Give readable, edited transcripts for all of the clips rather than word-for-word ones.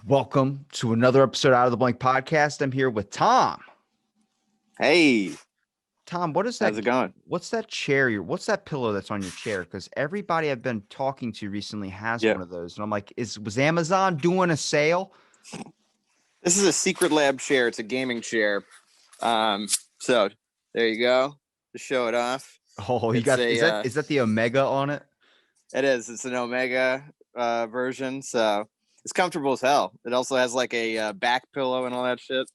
Welcome to another episode Out of the Blank podcast. I'm here with Tom. Hey, Tom, what is how's that? it going? What's that chair? What's that pillow that's on your chair? Because everybody I've been talking to recently has Yeah, one of those, and I'm like, was Amazon doing a sale? this is a Secret Lab chair. It's a gaming chair. Um, so there you go. To show it off, Oh, you it's got a. is that the Omega on it? It is. It's an Omega version, so it's comfortable as hell. It also has like a back pillow and all that shit,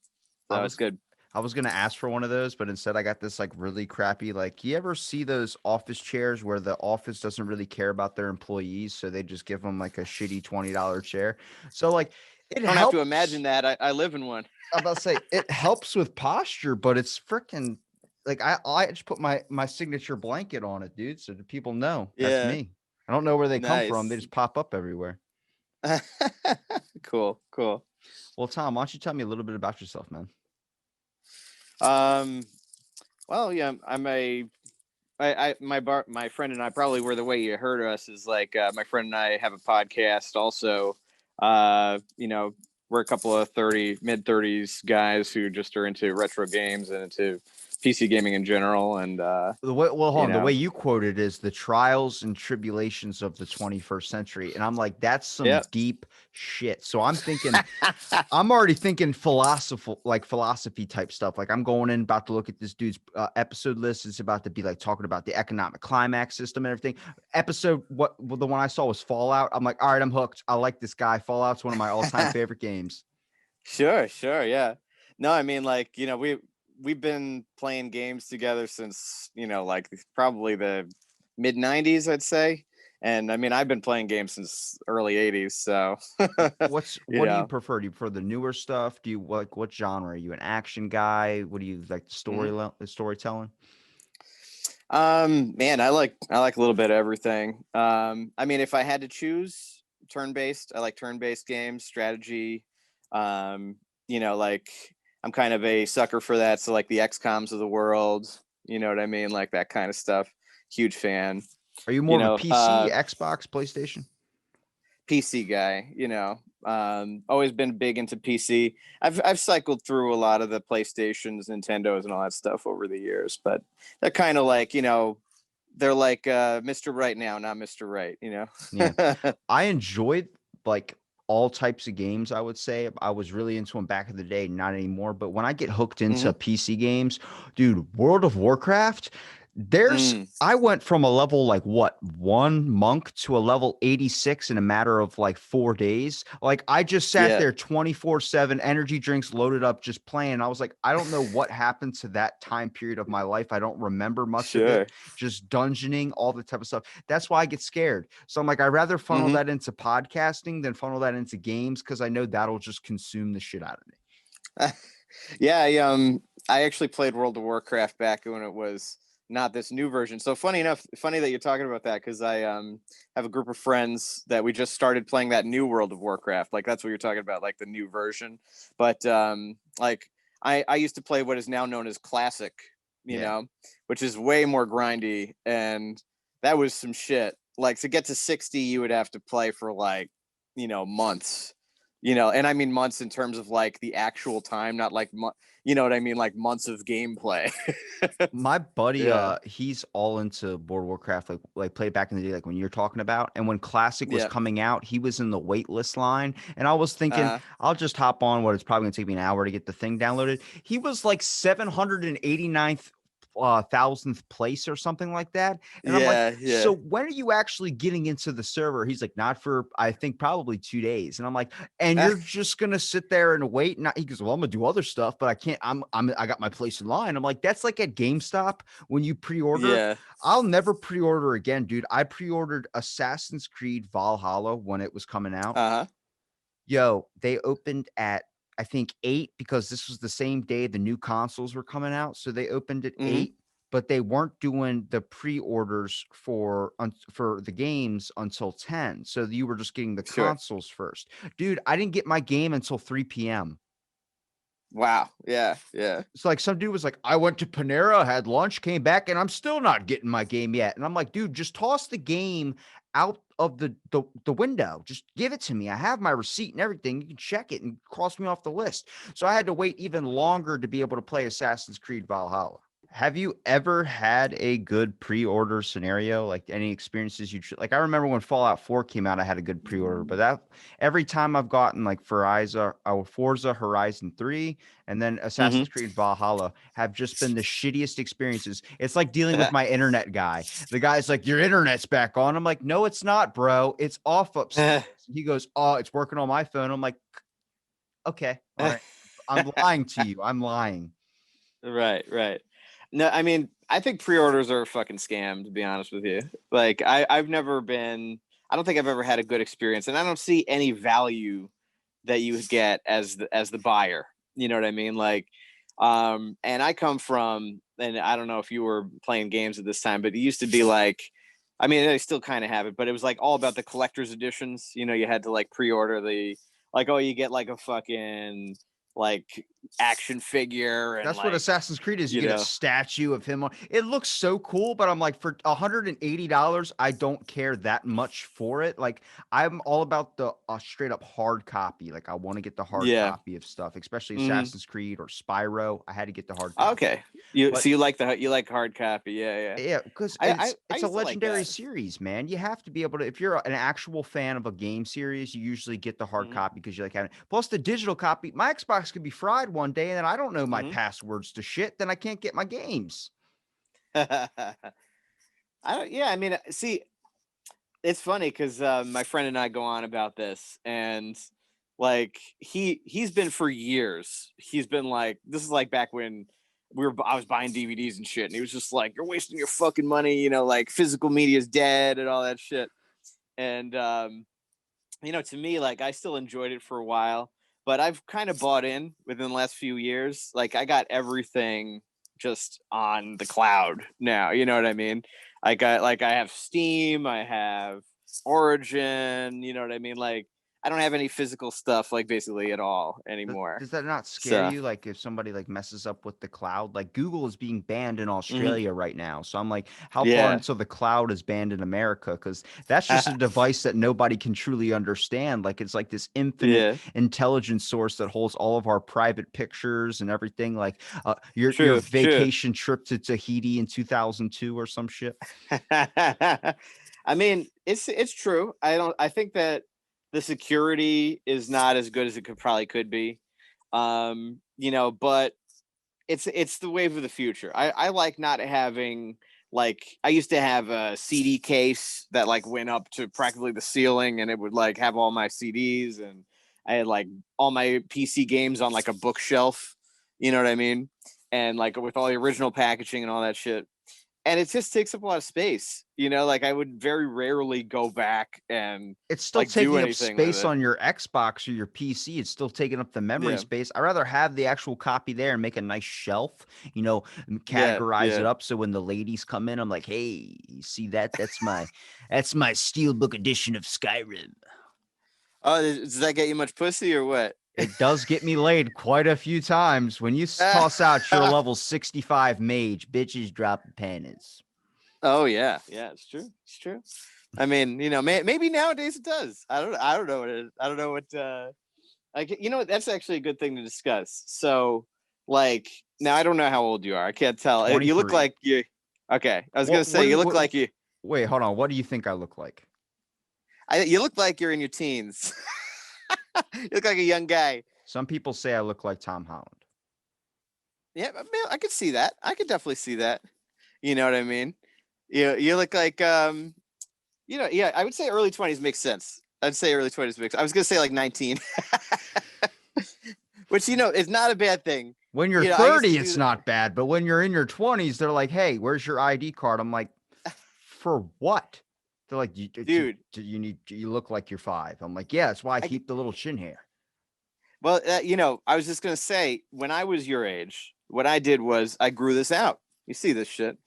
I so it's was good. I was gonna ask for one of those, but instead I got this like really crappy. Like, you ever see those office chairs where the office doesn't really care about their employees, so they just give them like a shitty $20 chair? So like, it I don't have to imagine helps. that. I live in one. I'm about to say it helps with posture, but it's freaking like I just put my signature blanket on it, dude, so the people know that's Yeah, me. I don't know where they come from. They nice. just pop up everywhere. Cool, cool. Well, Tom, why don't you tell me a little bit about yourself, man? Um, well, yeah, I'm a my friend and I probably were the way you heard us is like my friend and I have a podcast also. You know, we're a couple of mid 30s guys who just are into retro games and into PC gaming in general. And Well, hold you on. The way know, you quoted is the trials and tribulations of the 21st century, and I'm like, that's some yeah. deep shit. So I'm already thinking philosophical, like philosophy type stuff. Like, I'm going in about to look at this dude's episode list. It's about to be like talking about the economic climax system and everything. The one I saw was Fallout. I'm like, all right, I'm hooked. I like this guy. Fallout's one of my all time favorite games. Sure, sure, yeah. No, I mean, like, we've been playing games together since, like probably the mid 90s, I'd say. And I mean, I've been playing games since early 80s, so you What do you know. prefer? Do you prefer the newer stuff? Do you like what genre? Are you an action guy? What do you like? Mhm. The storytelling? Man, I like a little bit of everything. I mean, if I had to choose turn-based, I like turn-based games, strategy. Like I'm kind of a sucker for that. So like the XComs of the world, you know what I mean? Like that kind of stuff. Huge fan. Are you You more of a know, PC, Xbox, PlayStation? PC guy, always been big into PC. I've cycled through a lot of the PlayStations, Nintendos, and all that stuff over the years, but they're kind of like, they're like Mr. Right now, not Mr. Right. Yeah. I enjoyed like all types of games, I would say. I was really into them back in the day, not anymore. But when I get hooked hmm into PC games, dude, World of Warcraft, Mm, I went from a level like what, one monk to a level 86 in a matter of like 4 days. Like, I just sat yeah, there 24/7, energy drinks loaded up, just playing. I was like, I don't know what happened to that time period of my life. I don't remember much of it, sure. just dungeoning, all the type of stuff. That's why I get scared. So I'm like, I'd rather funnel hmm that into podcasting than funnel that into games, because I know that'll just consume the shit out of me. Yeah, I actually played World of Warcraft back when it was not this new version. So funny that you're talking about that because I have a group of friends that we just started playing that new World of Warcraft. Like that's what you're talking about, like the new version. But like I used to play what is now known as Classic, Yeah. which is way more grindy, and that was some shit. Like to get to 60, you would have to play for like months, and I mean months in terms of like the actual time, not like you know what I mean, like months of gameplay. My buddy, Yeah, he's all into World of Warcraft, like played back in the day, like when you're talking about. And when Classic was yeah, coming out, he was in the wait list line. And I was thinking, uh, I'll just hop on what it's probably gonna take me an hour to get the thing downloaded. He was like 789th thousandth place or something like that. And I'm like, yeah, yeah. so when are you actually getting into the server? He's like, not for, I think, probably 2 days. And I'm like, and you're just gonna sit there and wait? And he goes, well, I'm gonna do other stuff, but I can't. I got my place in line. I'm like, that's like at GameStop when you pre-order. Yeah. I'll never pre-order again, dude. I pre-ordered Assassin's Creed Valhalla when it was coming out. Uh huh. Yo, they opened at, I think, 8, because this was the same day the new consoles were coming out. So they opened at Mm-hmm. 8, but they weren't doing the pre-orders for the games until 10. So you were just getting the Sure. consoles first. Dude, I didn't get my game until 3 p.m. Wow. Yeah. Yeah. It's like some dude was like, I went to Panera, had lunch, came back, and I'm still not getting my game yet. And I'm like, dude, just toss the game out of the window. Just give it to me. I have my receipt and everything. You can check it and cross me off the list. So I had to wait even longer to be able to play Assassin's Creed Valhalla. Have you ever had a good pre-order scenario? Like any experiences like I remember when Fallout 4 came out, I had a good pre-order, but that every time I've gotten like Forza Horizon 3 and then Hmm. Assassin's Creed Valhalla have just been the shittiest experiences. It's like dealing with my internet guy. The guy's like, your internet's back on. I'm like, no, it's not, bro. It's off upstairs. He goes, oh, it's working on my phone. I'm like, okay, all right. I'm lying to you. I'm lying. Right, right. No, I mean, I think pre-orders are a fucking scam, to be honest with you. Like, I've never been, I don't think I've ever had a good experience, and I don't see any value that you get as the buyer. You know what I mean? Like, and I come from, and I don't know if you were playing games at this time, but it used to be like, I mean, I still kind of have it, but it was like all about the collector's editions. You know, you had to like pre-order the, like, oh, you get like a fucking like action figure and That's what like, Assassin's Creed is. You you get a know, statue of him on. It looks so cool, but I'm like, for $180, I don't care that much for it. Like, I'm all about the straight up hard copy. Like, I want to get the hard yeah. copy of stuff, especially Hmm. Assassin's Creed or Spyro. I had to get the hard copy. Okay. You But so you like you like hard copy? Yeah, yeah. yeah, because I I it's a used to like legendary that. series, man. You have to be able to, if you're an actual fan of a game series, you usually get the hard Hmm. copy because you like having. Plus, the digital copy, my Xbox could be fried one day, and then I don't know my Hmm. passwords to shit. Then I can't get my games. I don't. Yeah, I mean, see, it's funny because my friend and I go on about this, and like he's been for years. He's been like, this is like back when I was buying DVDs and shit, and he was just like, "You're wasting your fucking money," you know, like physical media is dead and all that shit. And you know, to me, like I still enjoyed it for a while, but I've kind of bought in within the last few years. Like I got everything just on the cloud now. You know what I mean? I got like I have Steam, I have Origin. You know what I mean? Like I don't have any physical stuff like basically at all anymore. Does that not scare So you? Like if somebody like messes up with the cloud, like Google is being banned in mhm. Australia right now. So I'm like, how far Yeah. until the cloud is banned in America? Because that's just a device that nobody can truly understand. Like it's like this infinite Yeah. intelligence source that holds all of our private pictures and everything. Like your True. True. vacation trip to Tahiti in 2002 or some shit. I mean, it's true. I think that the security is not as good as it could be. You know, but it's the wave of the future. I like not having like I used to have a CD case that like went up to practically the ceiling and it would like have all my CDs and I had like all my PC games on like a bookshelf, you know what I mean? And like with all the original packaging and all that shit, and it just takes up a lot of space. You know, like I would very rarely go back and It's still like do taking up anything with space it. on your Xbox or your PC. It's still taking up the memory Yeah, space. I'd rather have the actual copy there and make a nice shelf, yeah, categorize it yeah. up so when the ladies come in, I'm like, hey, you see that? That's my steelbook edition of Skyrim. Oh, does that get you much pussy or what? It does get me laid quite a few times. When you toss out your level 65 mage, bitches drop panties. Oh yeah, yeah, it's true. It's true. I mean, you know, maybe nowadays it does. I don't know what it is. I don't know what. Like, you know, that's actually a good thing to discuss. So, like, now I don't know how old you are. I can't tell. You look 23. like you. Okay, I was gonna What say what you is look what like you. wait, hold on. What do you think I look like? You look like you're in your teens. You look like a young guy. Some people say I look like Tom Holland. Yeah, man, I could see that. I could definitely see that. You know what I mean? You look like you know, yeah, I would say early 20s makes sense. I'd say early 20s makes. I was gonna say like 19, which you know is not a bad thing. When you're You know, I used to 30, do it's that. not bad, but when you're in your 20s, they're like, "Hey, where's your ID card?" I'm like, "For what?" They're like, Dude. you need you look like you're 5." I'm like, "Yeah, that's why I I keep the little chin hair." well, you know, I was just gonna say when I was your age, what I did was I grew this out. You see this shit?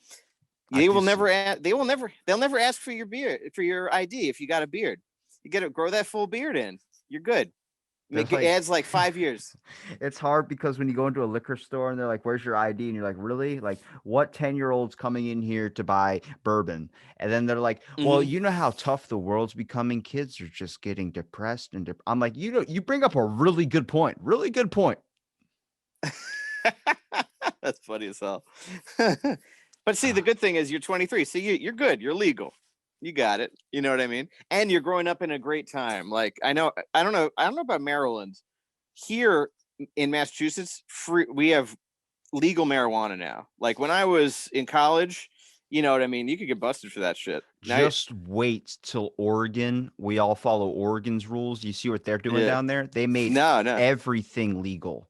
I They do will see never. it. They'll never ask for your beard, for your ID if you got a beard. You get to grow that full beard in. You're good. They're Make it adds like 5 years. it's hard because when you go into a liquor store and they're like, "Where's your ID?" and you're like, "Really? Like, what 10-year-old's coming in here to buy bourbon?" And then they're like, "Well, Hmm. you know how tough the world's becoming. Kids are just getting depressed and I'm like, "You know, you bring up a really good point. Really good point." That's funny as hell. But see, the good thing is you're 23, so you're good. You're legal. You got it. You know what I mean? And you're growing up in a great time. Like I don't know about Maryland. Here in Massachusetts, we have legal marijuana now. Like when I was in college, you know what I mean? You could get busted for that shit. Now, Just wait till Oregon. We all follow Oregon's rules. You see what they're doing yeah. down there? They made No. everything legal.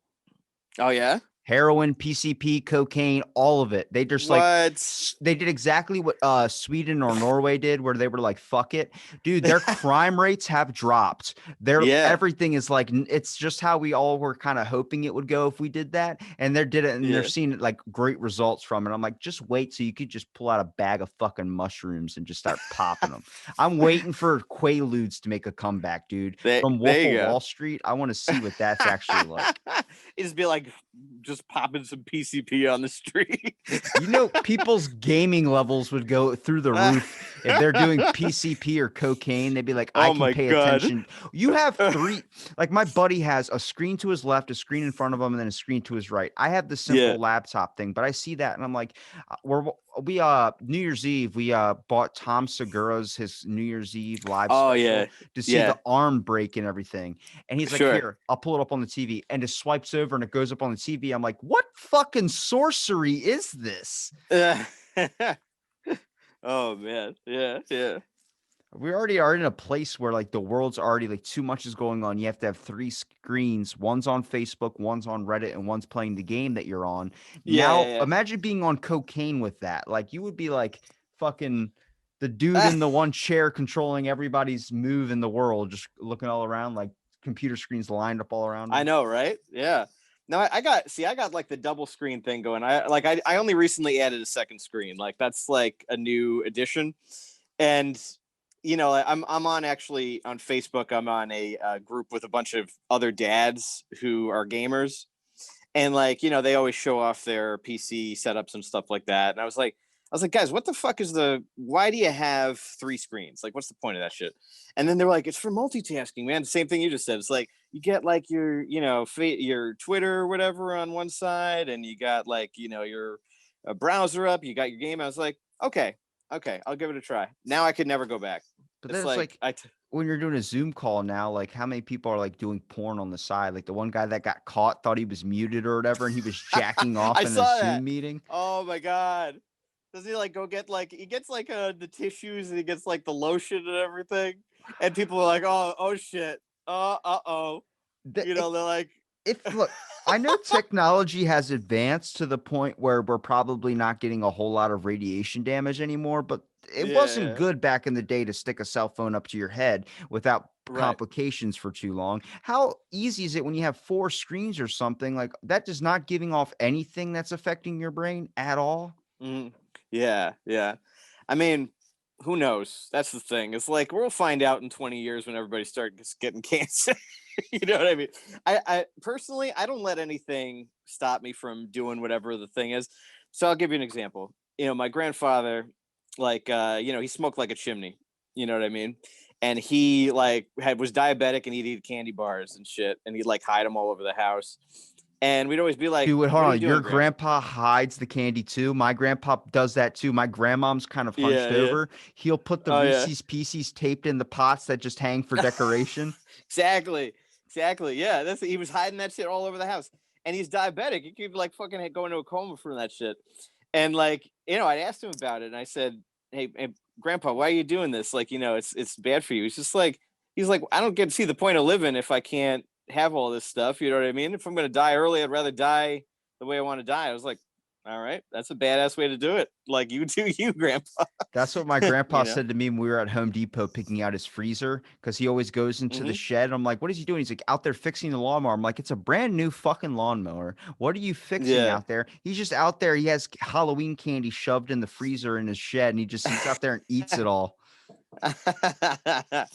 Oh yeah? Heroin, PCP, cocaine, all of it. They just like What? they did exactly what Sweden or Norway did, where they were like, "Fuck it, dude." Their crime rates have dropped. Their Yeah. everything is like it's just how we all were kind of hoping it would go if we did that, and they did it, and they're Yeah. seeing like great results from it. I'm like, just wait so you could just pull out a bag of fucking mushrooms and just start popping them. I'm waiting for Quaaludes to make a comeback, dude. From Wolf There of you go. Wall Street, I want to see what that's actually like. It just be like just popping some PCP on the street. You know, people's gaming levels would go through the roof if they're doing PCP or cocaine. They'd be like, I Oh can my pay god. attention. You have three, like my buddy has a screen to his left, a screen in front of him, and then a screen to his right. I have the Yeah. simple laptop thing, but I see that and I'm like, we New Year's Eve, we bought Tom Segura's his New Year's Eve live Oh yeah. special to see Yeah. the arm break and everything. And he's like, Sure. here, I'll pull it up on the TV. And it swipes over and it goes up on the TV. I'm like, what fucking sorcery is this? Oh man. Yeah. Yeah. We already are in a place where like the world's already like too much is going on. You have to have three screens. One's on Facebook, one's on Reddit, and one's playing the game that you're on. Yeah. Now Yeah. imagine being on cocaine with that. Like you would be like fucking the dude Yeah. in the one chair controlling everybody's move in the world, just looking all around like computer screens lined up all around I him. know, right? Yeah. No, I got like the double screen thing going. I only recently added a second screen. Like that's like a new addition. And I'm on actually on Facebook. I'm on a group with a bunch of other dads who are gamers, and like they always show off their PC setups and stuff like that. And I was like, guys, what the fuck is why do you have three screens? Like, what's the point of that shit? And then they're like, it's for multitasking, man. The same thing you just said. It's like you get like your your Twitter or whatever on one side, and you got like your browser up. You got your game. I was like, okay, I'll give it a try. Now I could never go back. But It's then it's like like when you're doing a Zoom call now, like how many people are like doing porn on the side? Like the one guy that got caught thought he was muted or whatever, and he was jacking off I in a saw Zoom that. meeting. Oh my god. Does he like go get like he gets like the tissues and he gets like the lotion and everything? And people are like, oh shit. Uh-oh. The- They're like if look, I know technology has advanced to the point where we're probably not getting a whole lot of radiation damage anymore, but it wasn't yeah, good back in the day to stick a cell phone up to your head without right. complications for too long. How easy is it when you have four screens or something like that is not giving off anything that's affecting your brain at all? Mhm. Yeah, yeah. I mean, who knows? That's the thing. It's like we'll find out in 20 years when everybody starts getting cancer. You know what I mean? I personally, I don't let anything stop me from doing whatever the thing is. So I'll give you an example. My grandfather, like, he smoked like a chimney. You know what I mean? And he like was diabetic and he'd eat candy bars and shit, and he'd like hide them all over the house. And we'd always be like, Dude, hold "What are you on. Your doing, Grandpa?" grandpa hides the candy too. My grandpa does that too. My grandmom's kind of Yeah, hunched yeah. over. He'll put the Oh yeah. Reese's Pieces taped in the pots that just hang for decoration. Exactly. Exactly. Yeah. He was hiding that shit all over the house. And he's diabetic. He could like fucking go into a coma from that shit. And like, I asked him about it and I said, hey, grandpa, why are you doing this? Like, it's bad for you. He's like, I don't get to see the point of living if I can't have all this stuff. You know what I mean? If I'm gonna die early, I'd rather die the way I want to die. I was like, all right, that's a badass way to do it. Like you do you, grandpa. That's what my you grandpa know? said to me when we were at Home Depot picking out his freezer because he always goes into the Hmm. shed. I'm like, what is he doing? He's like, out there fixing the lawnmower. I'm like, it's a brand new fucking lawnmower. What are you fixing Yeah. out there? He's just out there. He has Halloween candy shoved in the freezer in his shed and he just sits out there and eats it all. I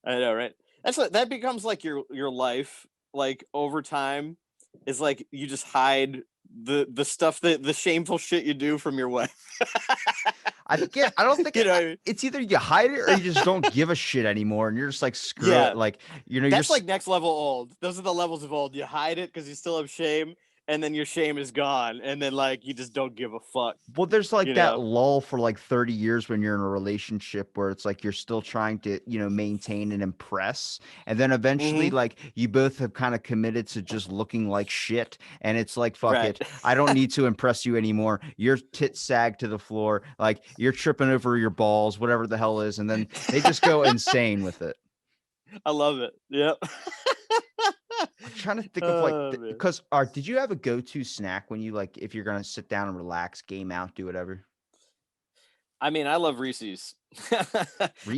know, right? that becomes like your life, like over time, is like you just hide the stuff that the shameful shit you do from your wife. I don't think You know what I mean? it's either you hide it or you just don't give a shit anymore, and you're just like screw it. Yeah, Like you're that's like next level old. Those are the levels of old. You hide it because you still have shame, and then your shame is gone, and then like you just don't give a fuck. well, there's like You that know? lull for like 30 years when you're in a relationship where it's like you're still trying to, maintain and impress. And then eventually, Mm-hmm. like, you both have kind of committed to just looking like shit. And it's like, fuck Right. it. I don't need to impress you anymore. Your tits sag to the floor. Like, you're tripping over your balls, whatever the hell is. And then they just go insane with it. I love it. Yep. I'm trying to think of like, Oh man. because, did you have a go to snack when you like, if you're going to sit down and relax, game out, do whatever? I mean, I love Reese's. I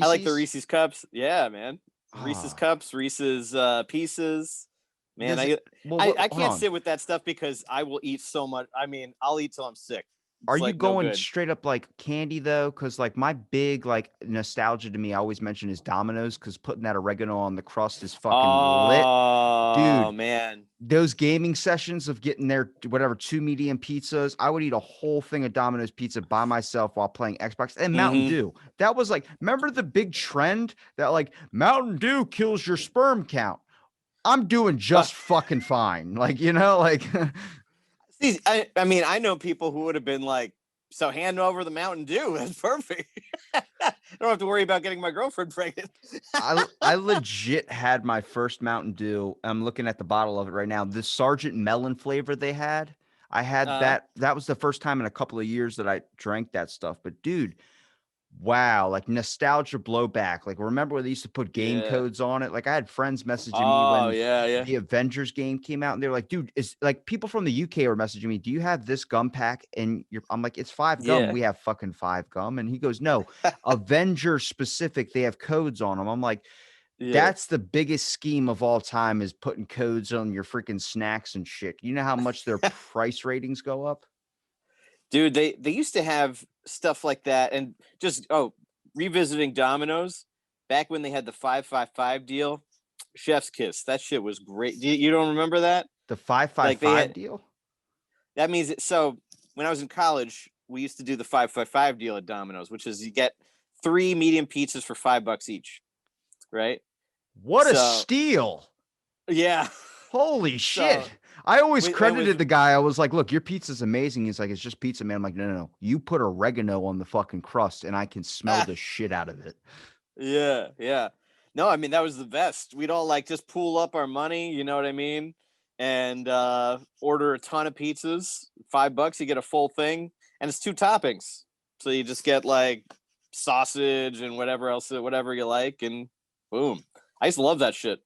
like the Reese's? Reese's cups. Yeah, man. Reese's Ah, cups, Reese's pieces. Man, does it, well, I hold can't on. sit with that stuff because I will eat so much. I mean, I'll eat till I'm sick. Are It's you like no going good. straight up like candy though? Because like my big like nostalgia to me, I always mention is Domino's because putting that oregano on the crust is fucking lit, Oh dude. man. Those gaming sessions of getting their whatever 2 medium pizzas, I would eat a whole thing of Domino's pizza by myself while playing Xbox and Mountain Mm-hmm. Dew. That was like, remember the big trend that like Mountain Dew kills your sperm count. I'm doing just fucking fine. Like, like See, I mean, I know people who would have been like, so hand over the Mountain Dew. That's perfect. I don't have to worry about getting my girlfriend pregnant. I legit had my first Mountain Dew. I'm looking at the bottle of it right now. The Sergeant Melon flavor they had. I had Uh, that. That was the first time in a couple of years that I drank that stuff. But dude, wow, like nostalgia blowback. Like remember when they used to put game yeah. codes on it? Like I had friends messaging me Oh when yeah, yeah, the Avengers game came out and they're like, dude, is like people from the UK were messaging me, do you have this gum pack? And I'm like, it's 5 gum. yeah, We have fucking 5 gum. And he goes, no, Avenger specific, they have codes on them. I'm like, yeah. that's the biggest scheme of all time is putting codes on your freaking snacks and shit. You know how much their price ratings go up? Dude, they used to have stuff like that, and just revisiting Domino's back when they had the 555 deal. Chef's kiss. That shit was great. You don't remember that? The Like they 555 had deal? that means so when I was in college, we used to do the 555 deal at Domino's, which is you get 3 medium pizzas for $5 each, right? What a So steal. yeah, Holy so shit. I always and with credited the guy. I was like, look, your pizza's amazing. He's like, it's just pizza, man. I'm like, no, no, no. You put oregano on the fucking crust and I can smell the shit out of it. yeah, yeah. No, I mean that was the best. We'd all like just pool up our money, you know what I mean? And order a ton of pizzas. $5, you get a full thing, and it's 2 toppings. So you just get like sausage and whatever else, whatever you like, and boom. I used to love that shit.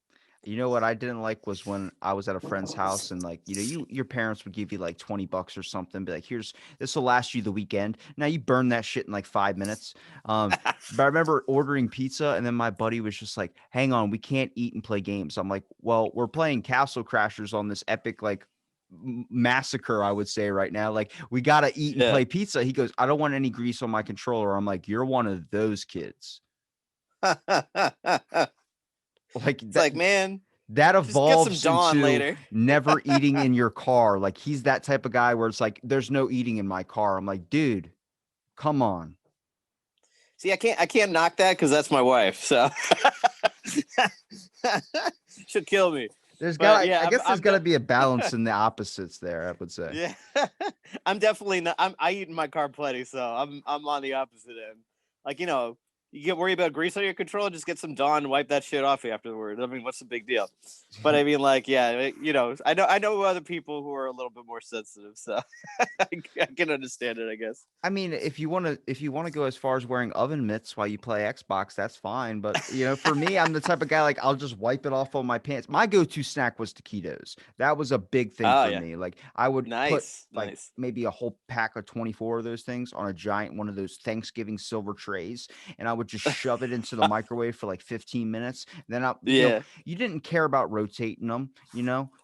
You know what I didn't like was when I was at a friend's house and like, your parents would give you like $20 or something, be like, here's this will last you the weekend. Now you burn that shit in like 5 minutes. But I remember ordering pizza and then my buddy was just like, hang on, we can't eat and play games. I'm like, well, we're playing Castle Crashers on this epic like massacre, I would say right now. Like, we gotta eat and Yeah. play pizza. He goes, I don't want any grease on my controller. I'm like, you're one of those kids. It's Like that like, man, that just get some evolves Dawn into later. never eating in your car. Like he's that type of guy where it's like, there's no eating in my car. I'm like, dude, come on. See, I can't knock that because that's my wife. So she'll kill me. But yeah, I guess there's I'm gotta be a balance in the opposites there, I would say. yeah, I'm definitely not. I eat in my car plenty, so I'm on the opposite end. Like you get worried about grease on your controller, just get some Dawn and wipe that shit off afterward. I mean, what's the big deal? But I mean, like, yeah, I know other people who are a little bit more sensitive, so I can understand it, I guess. I mean, if you want to go as far as wearing oven mitts while you play Xbox, that's fine. But for me, I'm the type of guy like I'll just wipe it off on my pants. My go-to snack was taquitos. That was a big thing Oh for yeah, me. Like I would put nice, like nice. maybe a whole pack of 24 of those things on a giant one of those Thanksgiving silver trays, and I would would just shove it into the microwave for like 15 minutes. Then Yeah. you didn't care about rotating them,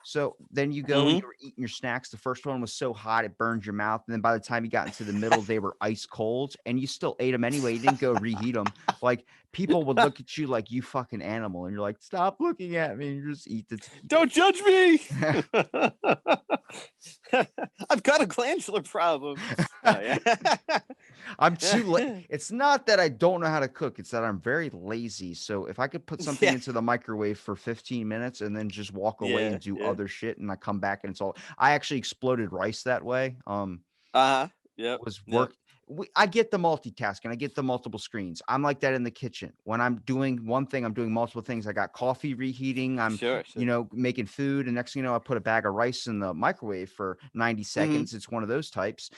So then you go and you were eating your snacks. The first one was so hot it burned your mouth, and then by the time you got into the middle, they were ice cold, and you still ate them anyway. You didn't go reheat them. Like people would look at you like you fucking animal, and you're like, stop looking at me. You just eat the. Don't judge me. I've got a glandular problem. Oh, yeah. I'm too it's not that I don't know how to cook, it's that I'm very lazy. So if I could put something into the microwave for 15 minutes and then just walk away and do other shit, and I come back and it's all, I actually exploded rice that way. Yep. Was work. I get the multitasking. I get the multiple screens. I'm like that in the kitchen. When I'm doing one thing, I'm doing multiple things. I got coffee reheating. I'm, Sure. making food. And next thing you know, I put a bag of rice in the microwave for 90 seconds. It's one of those types.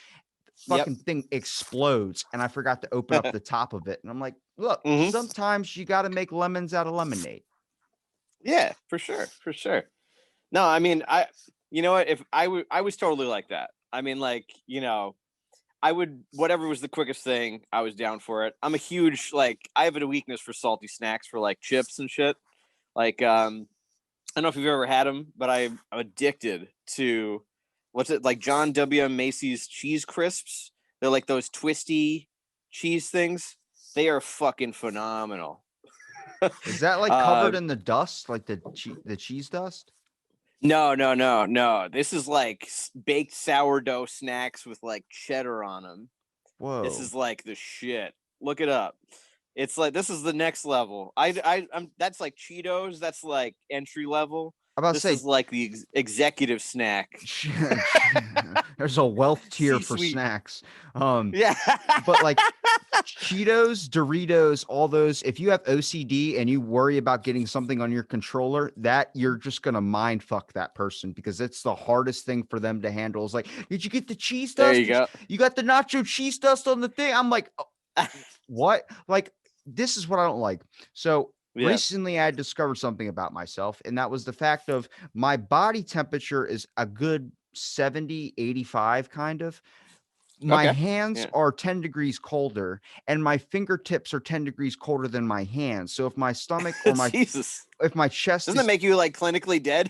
Fucking thing explodes. And I forgot to open up the top of it. And I'm like, look, sometimes you got to make lemons out of lemonade. Yeah, for sure. For sure. No, I mean, you know what? If I was totally like that. I mean, like, I would, whatever was the quickest thing, I was down for it. I'm a huge, I have a weakness for salty snacks, for like chips and shit. Like, I don't know if you've ever had them, but I'm addicted to, what's it, like John W. Macy's cheese crisps. They're like those twisty cheese things. They are fucking phenomenal. Is that like covered in the dust, like the cheese dust? No. This is like baked sourdough snacks with like cheddar on them. Whoa. This is like the shit. Look it up. It's like, this is the next level. I'm that's like Cheetos. That's like entry level. This is like the executive snack. There's a wealth tier for snacks. But like Cheetos, Doritos, all those, if you have OCD and you worry about getting something on your controller, that you're just gonna mind fuck that person, because it's the hardest thing for them to handle. It's like, did you get the cheese dust? There you go. You got the nacho cheese dust on the thing? I'm like, oh, what? Like, this is what I don't like. So recently I discovered something about myself, and that was the fact of my body temperature is a good 70, 85 kind of. My hands are 10 degrees colder, and my fingertips are 10 degrees colder than my hands. So if my stomach or my if my chest doesn't it make you like clinically dead?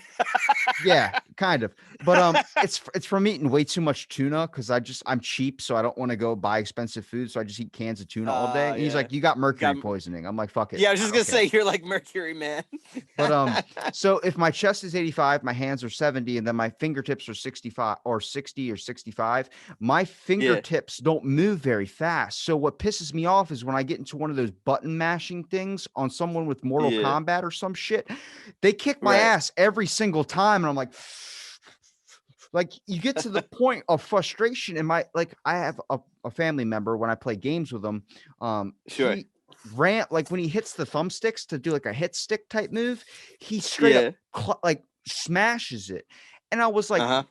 Yeah, kind of. But it's from eating way too much tuna, because I'm cheap, so I don't want to go buy expensive food, so I just eat cans of tuna all day. And he's like, you got mercury poisoning. I'm like, fuck it. Yeah, I was just gonna say, you're like Mercury Man. But so if my chest is 85, my hands are 70, and then my fingertips are 65 or 60 or 65, my fingertips don't move very fast. So what pisses me off is when I get into one of those button mashing things on someone with Mortal Kombat or some shit, they kick my ass every single time, and I'm like, you get to the point of frustration. And I have a family member, when I play games with him, he ran, like, when he hits the thumbsticks to do like a hit stick type move, he straight up like smashes it. And I was like,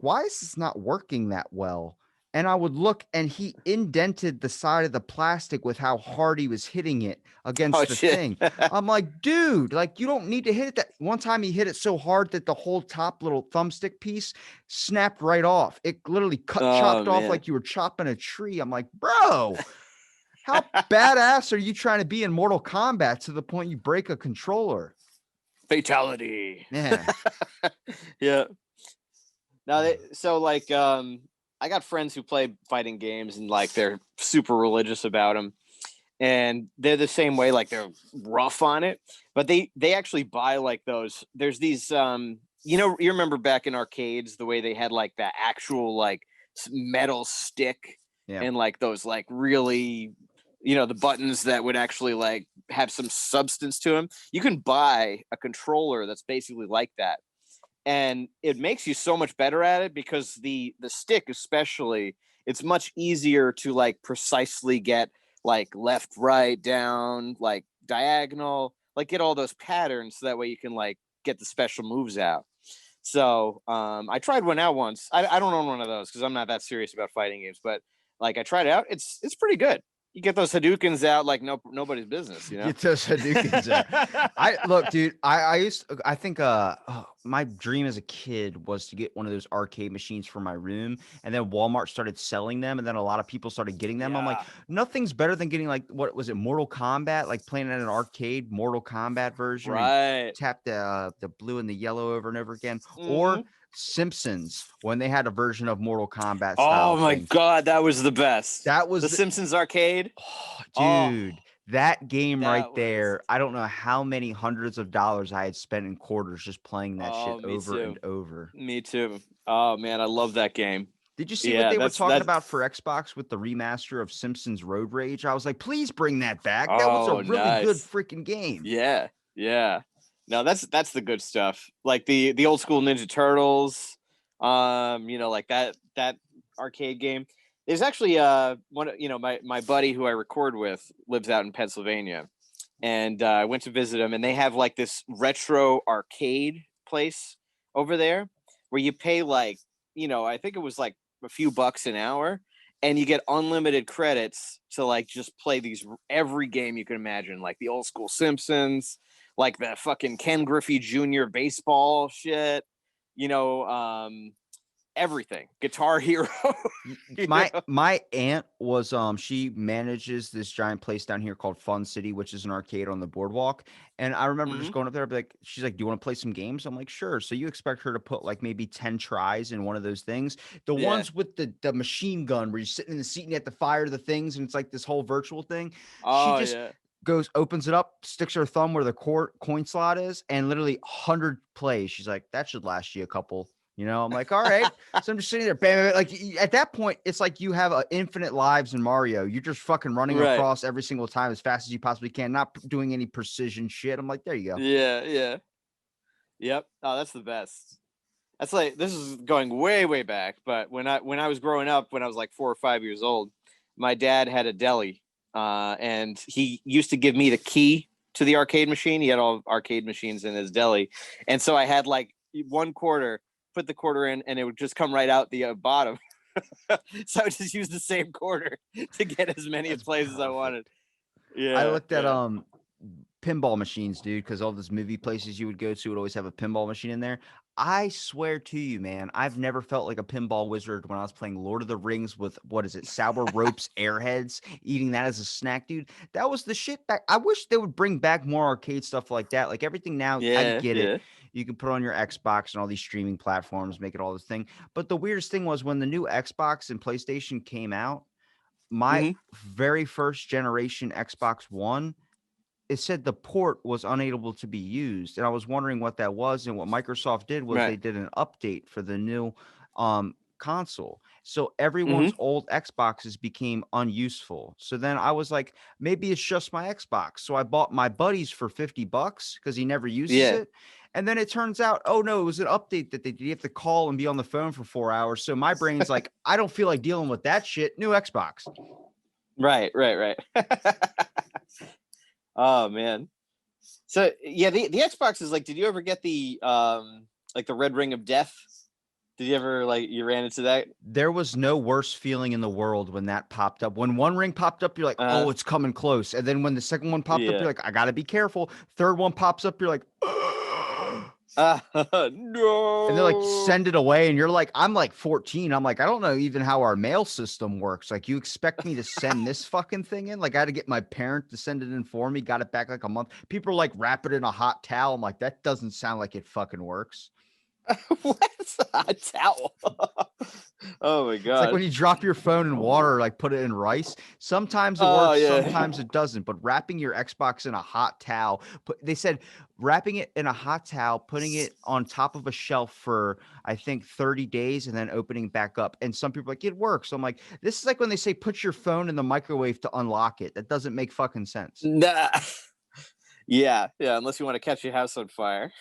why is this not working that well? And I would look, and he indented the side of the plastic with how hard he was hitting it against the thing. I'm like, dude, like, you don't need to hit it that. One time he hit it so hard that the whole top little thumbstick piece snapped right off. It literally chopped off like you were chopping a tree. I'm like, bro, how badass are you trying to be in Mortal Kombat to the point you break a controller? Fatality. Yeah. Yeah. Now, I got friends who play fighting games, and like they're super religious about them, and they're the same way. Like, they're rough on it, but they actually buy like those. There's these, you remember back in arcades the way they had like that actual like metal stick, and like those like really, the buttons that would actually like have some substance to them. You can buy a controller that's basically like that. And it makes you so much better at it, because the stick, especially, it's much easier to like precisely get like left, right, down, like diagonal, like get all those patterns, so that way you can like get the special moves out. So I tried one out once. I don't own one of those because I'm not that serious about fighting games, but like I tried it out. It's pretty good. You get those Hadoukens out like nobody's business, Get those Hadoukens out. Look, dude, I think my dream as a kid was to get one of those arcade machines for my room, and then Walmart started selling them, and then a lot of people started getting them. I'm like, Yeah. nothing's better than getting like what was it, Mortal Kombat, like playing at an arcade Mortal Kombat version where you Right. tap the blue and the yellow over and over again, or Hmm. Simpsons when they had a version of Mortal Kombat Oh style my thing. God, that was the best. That was The the Simpsons arcade. oh, Oh, dude, that game right that was. there. I don't know how many hundreds of dollars I had spent in quarters just playing that shit Oh, me over and too. over. Me too. Oh man, I love that game. Did you see what Yeah, they were that's talking that. about for Xbox with the remaster of Simpsons Road Rage? I was like, please bring that back. That was a Oh, really good nice. freaking game. Yeah, yeah. No, that's the good stuff. Like the old school Ninja Turtles. Like that arcade game. There's actually one. My buddy who I record with lives out in Pennsylvania, and I went to visit him, and they have like this retro arcade place over there where you pay like, I think it was like a few bucks an hour, and you get unlimited credits to like just play these every game you can imagine, like the old school Simpsons, like the fucking Ken Griffey Jr. baseball shit, you know, everything, Guitar Hero. you My know? my aunt was she manages this giant place down here called Fun City, which is an arcade on the boardwalk. And I remember Mm-hmm. just going up there, be like, she's like, "Do you want to play some games?" I'm like, "Sure." So you expect her to put like maybe 10 tries in one of those things. The Yeah. ones with the machine gun where you're sitting in the seat and you have to fire the things, and it's like this whole virtual thing. She Oh just yeah. opens it up, sticks her thumb where the coin slot is, and literally 100 plays. She's like, that should last you a couple. I'm like, all right. So I'm just sitting there, bam, like at that point, it's like you have infinite lives in Mario. You're just fucking running Right. across every single time as fast as you possibly can, not doing any precision shit. I'm like, there you go. Yeah. Yeah. Yep. Oh, that's the best. That's like, this is going way, way back. But when I was growing up, when I was like 4 or 5 years old, my dad had a deli, and he used to give me the key to the arcade machine. He had all arcade machines in his deli, and so I had like 1 quarter. Put the quarter in, and it would just come right out the bottom. So I would just use the same quarter to get as many That's plays as I wanted. perfect. I Yeah. looked at Yeah. pinball machines, dude, because all those movie places you would go to would always have a pinball machine in there. I swear to you, man, I've never felt like a pinball wizard when I was playing Lord of the Rings with what is it, Sour Ropes Airheads, eating that as a snack, dude. That was the shit back. I wish they would bring back more arcade stuff like that. Like everything now, I Yeah. get it. Yeah. You can put on your Xbox and all these streaming platforms, make it all this thing. But the weirdest thing was when the new Xbox and PlayStation came out, my Mm-hmm. very first generation Xbox One, it said the port was unable to be used. And I was wondering what that was. And what Microsoft did was Right. they did an update for the new console. So Mm-hmm. everyone's old Xboxes became unuseful. So then I was like, maybe it's just my Xbox. So I bought my buddy's for $50 because he never uses Yeah. it. And then it turns out, oh no, it was an update that they did. You have to call and be on the phone for 4 hours. So my brain's like, I don't feel like dealing with that shit. New Xbox. Right. Right. Right. Oh man. So yeah, the Xbox is like. Did you ever get the like the red ring of death? Did you ever like you ran into that? There was no worse feeling in the world when that popped up. When one ring popped up, you're like, Uh oh, it's coming close. And then when the second one popped up, yeah. you're like, I gotta be careful. Third one pops up, you're like, and they're like, No. send it away. And you're like, I'm like 14. I'm like, I don't know even how our mail system works. Like, you expect me to send this fucking thing in? Like, I had to get my parent to send it in for me, got it back like a month. People are like, wrap it in a hot towel. I'm like, that doesn't sound like it fucking works. What's a towel? Oh my It's like god. when you drop your phone in water, or like put it in rice. Sometimes it Oh works, yeah. sometimes it doesn't. But wrapping your Xbox in a hot towel, they said wrapping it in a hot towel, putting it on top of a shelf for I think 30 days, and then opening it back up. And some people are like, it works. I'm like, this is like when they say put your phone in the microwave to unlock it. That doesn't make fucking sense. Nah. Yeah, yeah. Unless you want to catch your house on fire.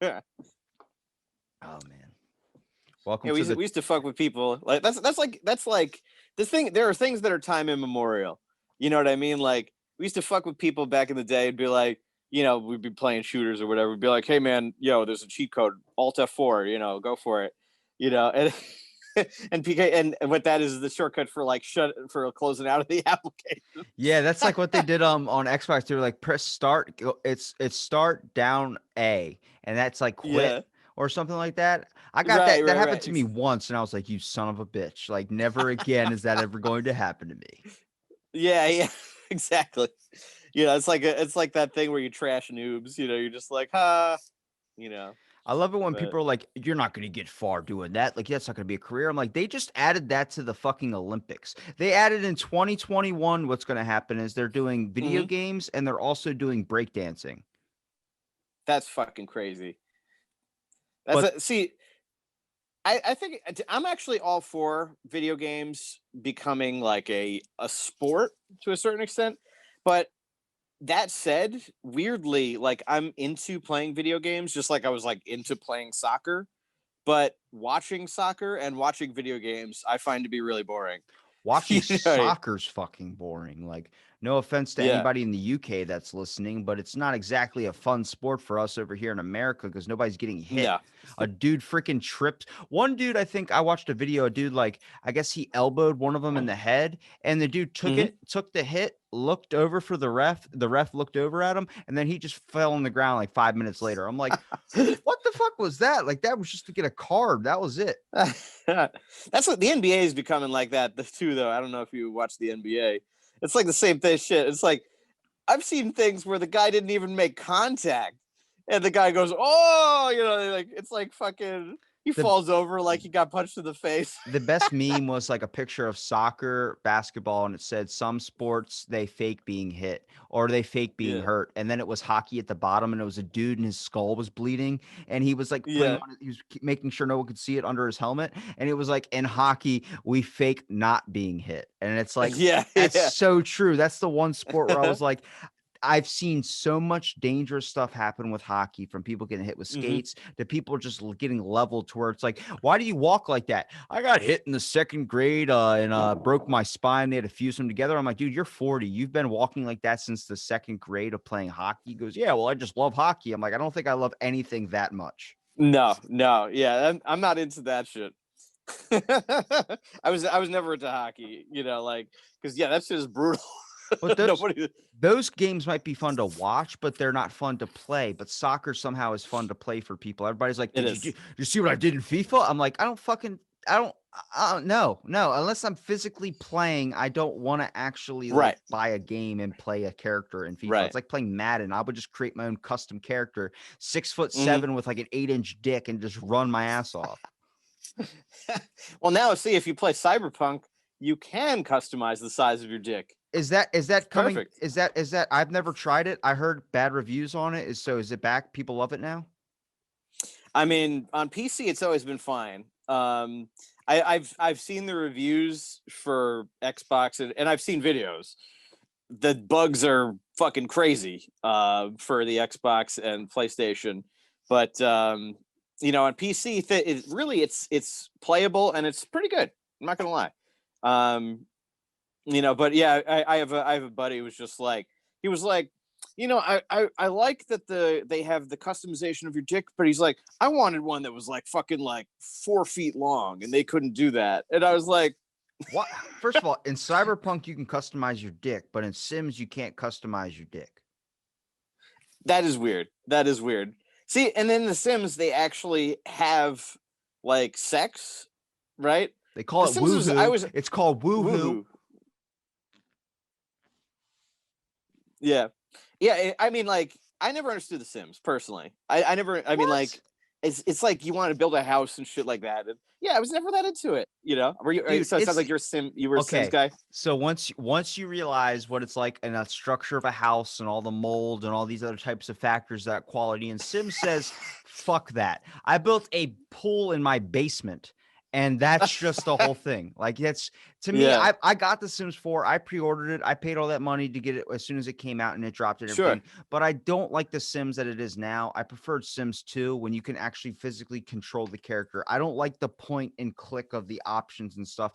Yeah, Oh man. Welcome we to used to, the we used to fuck with people. Like that's like this thing. There are things that are time immemorial. You know what I mean? Like we used to fuck with people back in the day. And be like, we'd be playing shooters or whatever. We'd be like, hey man, there's a cheat code, Alt F4. Go for it. And and PK and what that is the shortcut for like for closing out of the application. Yeah, that's like what they did on Xbox. They were like press start, it's start down A, and that's like Yeah. quit. or something like that. I got Right, that. That right, happened right. to me once, and I was like, "You son of a bitch! Like, never again is that ever going to happen to me." Yeah, yeah, exactly. It's like that thing where you trash noobs. You're just like, ha, you know. I love it when But people are like, "You're not going to get far doing that. Like, that's not going to be a career." I'm like, they just added that to the fucking Olympics. They added in 2021. What's going to happen is they're doing video mhm, games and they're also doing breakdancing. that's fucking crazy. That's But a see. I think I'm actually all for video games becoming like a sport to a certain extent, but that said, weirdly, like I'm into playing video games just like I was like into playing soccer, but watching soccer and watching video games I find to be really boring. watching You know? soccer's fucking boring. Like, no offense to Yeah. anybody in the UK that's listening, but it's not exactly a fun sport for us over here in America because nobody's getting hit. No. A dude freaking tripped. One dude, I think I watched a video, a dude, like, I guess he elbowed one of them in the head, and the dude Mhm. took the hit, looked over for the ref. The ref looked over at him, and then he just fell on the ground like 5 minutes later. I'm like, what the fuck was that? Like, that was just to get a card. That was it. That's what the NBA is becoming like that too, though. I don't know if you watch the NBA. It's like the same thing. Shit. It's like I've seen things where the guy didn't even make contact, and the guy goes, "Oh," like it's like fucking. He The falls over like he got punched in the face. The best meme was like a picture of soccer, basketball, and it said some sports they fake being hit or they fake being Yeah. hurt. And then it was hockey at the bottom, and it was a dude and his skull was bleeding, and he was like putting Yeah. on he was making sure no one could see it under his helmet. And it was like in hockey, we fake not being hit. And it's like Yeah. that's Yeah. so true. That's the one sport where I was like, I've seen so much dangerous stuff happen with hockey, from people getting hit with hmm skates to people just getting leveled to where it's like, why do you walk like that? I got hit in the second grade and broke my spine. They had to fuse them together. I'm like, dude, you're 40. You've been walking like that since the second grade of playing hockey. He goes, yeah, well, I just love hockey. I'm like, I don't think I love anything that much. No. No. Yeah. I'm not into that shit. I was never into hockey. Like because yeah, that shit is brutal. But Nobody. those games might be fun to watch, but they're not fun to play. But soccer somehow is fun to play for people. Everybody's like, It Did is. you see what I did in FIFA?" I'm like, I don't know. No, unless I'm physically playing, I don't want to actually like Right. buy a game and play a character in FIFA. Right. It's like playing Madden. I would just create my own custom character, six foot hmm seven with like an 8-inch dick, and just run my ass off. Well, now see if you play Cyberpunk, you can customize the size of your dick. Is that coming? Perfect. Is that I've never tried it. I heard bad reviews on it. Is it back? People love it now? I mean, on PC, it's always been fine. I've seen the reviews for Xbox and I've seen videos. The bugs are fucking crazy for the Xbox and PlayStation, but on PC, it's playable and it's pretty good. I'm not gonna lie. Um, but yeah, I have a buddy who was just like he was like, I like that they have the customization of your dick, but he's like, I wanted one that was like fucking like 4 feet long, and they couldn't do that, and I was like, What? First of all, in Cyberpunk you can customize your dick, but in Sims you can't customize your dick. that is weird. That is weird. See, and then The Sims they actually have like sex, right? They call The it Sims was I woohoo. was It's called woohoo. woohoo. Yeah. Yeah, I mean, like, I never understood The Sims personally. I never. I mean, What? like, it's like you want to build a house and shit like that. And yeah, I was never that into it. Were you? Dude, So it sounds it's like you were a Sims okay. guy. So once you realize what it's like in a structure of a house and all the mold and all these other types of factors, that quality, and Sim says, fuck that. I built a pool in my basement. And that's just the whole thing. Like, that's to me, Yeah, I got the Sims 4. I pre-ordered it. I paid all that money to get it as soon as it came out, and it dropped and sure. everything. But I don't like the Sims that it is now. I preferred Sims 2 when you can actually physically control the character. I don't like the point and click of the options and stuff.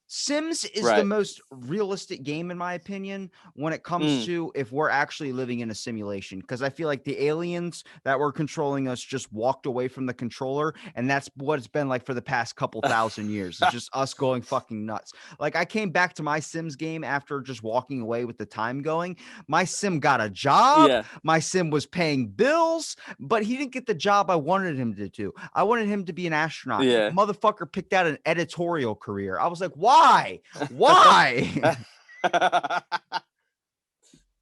Sims is the Right. most realistic game, in my opinion, when it comes Mm. to if we're actually living in a simulation. Because I feel like the aliens that were controlling us just walked away from the controller, and that's what it's been like for the past couple thousand years. It's just us going fucking nuts. Like I came back to my Sims game after just walking away with the time going. My Sim got a job. Yeah. My Sim was paying bills, but he didn't get the job I wanted him to do. I wanted him to be an astronaut. Yeah. Motherfucker picked out an editorial career. I was like, why? Why?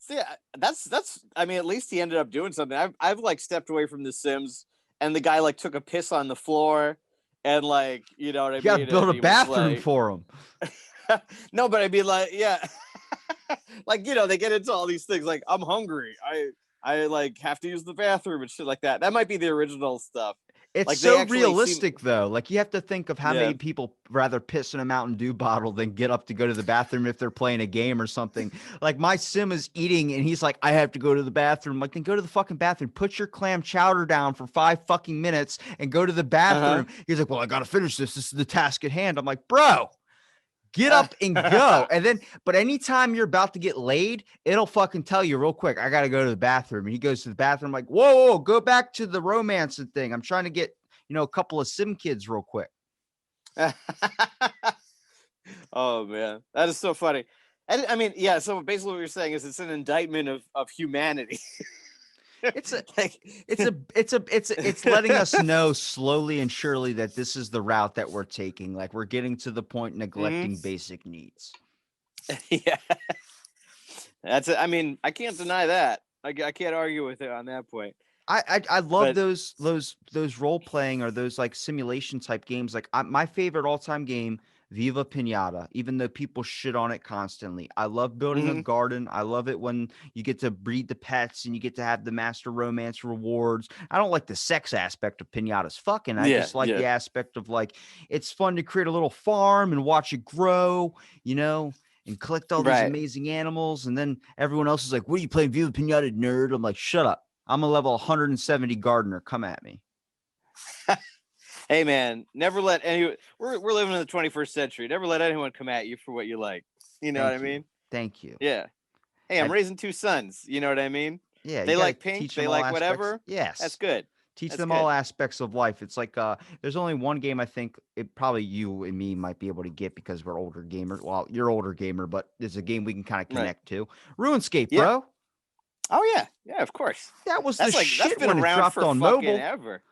See, that's. I mean, at least he ended up doing something. I've like stepped away from The Sims, and the guy like took a piss on the floor, and like you know what I You got to mean. build And a he was bathroom like, for him. no, but I mean like yeah, like you know they get into all these things like I'm hungry. I like have to use the bathroom and shit like that. That might be the original stuff. It's Like they so actually seem realistic, though. Like you have to think of how yeah. many people rather piss in a Mountain Dew bottle than get up to go to the bathroom if they're playing a game or something. Like my Sim is eating and he's like, I have to go to the bathroom. I'm like, then go to the fucking bathroom. Put your clam chowder down for 5 fucking minutes and go to the Uh bathroom. He's like, well, I gotta finish this. This is the task at hand. I'm like, bro, get up and go. huh. And then, but anytime you're about to get laid, it'll fucking tell you real quick, I got to go to the bathroom. And he goes to the bathroom, like, whoa, go back to the romancing thing. I'm trying to get, a couple of sim kids real quick. Oh man, that is so funny. And I mean, yeah. So basically, what you're saying is it's an indictment of humanity. It's a, like, it's letting us know slowly and surely that this is the route that we're taking. Like we're getting to the point mhm. neglecting basic needs. Yeah, that's it. I mean, I can't deny that. I can't argue with it on that point. I love But those role playing or those like simulation type games. Like my favorite all time game, Viva Pinata. Even though people shit on it constantly, I love building a mhm. garden. I love it when you get to breed the pets and you get to have the master romance rewards. I don't like the sex aspect of pinatas. Fucking, I Yeah, just like yeah, the aspect of like it's fun to create a little farm and watch it grow. And collect all these right. amazing animals. And then everyone else is like, what are you playing Viva Pinata, nerd? I'm like, shut up. I'm a level 170 gardener. Come at me. Hey man, never let any. We're living in the 21st century. Never let anyone come at you for what you like. You know what I Thank you. mean? Thank you. Yeah. Hey, I'm I, raising two sons. You know what I mean? yeah, you They got to like pink. teach They them all like aspects. whatever. That's Yes. good. Teach That's them all good. aspects of life. It's like there's only one game I think it probably you and me might be able to get because we're older gamer. Well, you're older gamer, but there's a game we can kind of Right. connect to. RuneScape, Yeah. bro. Oh yeah. Yeah. Of course. That was the That's shit been when it around dropped for on fucking mobile. ever.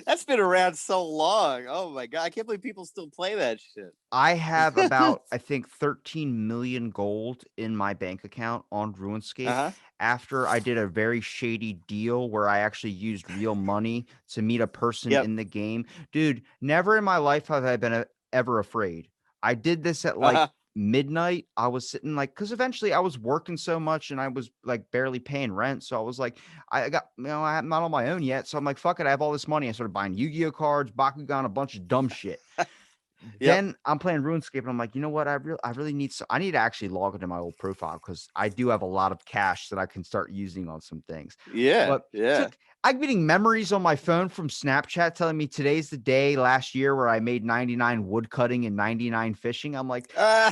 That's been around so long. Oh my god, I can't believe people still play that shit. I have about, I think, 13 million gold in my bank account on Uh RuneScape huh. after I did a very shady deal where I actually used real money to meet a person Yep. in the game. Dude, never in my life have I been ever afraid. I did this at Uh like huh. midnight. I was sitting like, because eventually I was working so much and I was like barely paying rent. So I was like, I got, I'm not on my own yet. So I'm like, fuck it. I have all this money. I started buying Yu Gi Oh cards, Bakugan, a bunch of dumb shit. Yep. Then I'm playing RuneScape and I'm like, you know what? I really need I need to actually log into my old profile because I do have a lot of cash that I can start using on some things. Yeah. But Yeah. I'm getting memories on my phone from Snapchat telling me today's the day last year where I made 99 wood cutting and 99 fishing. I'm like, Uh,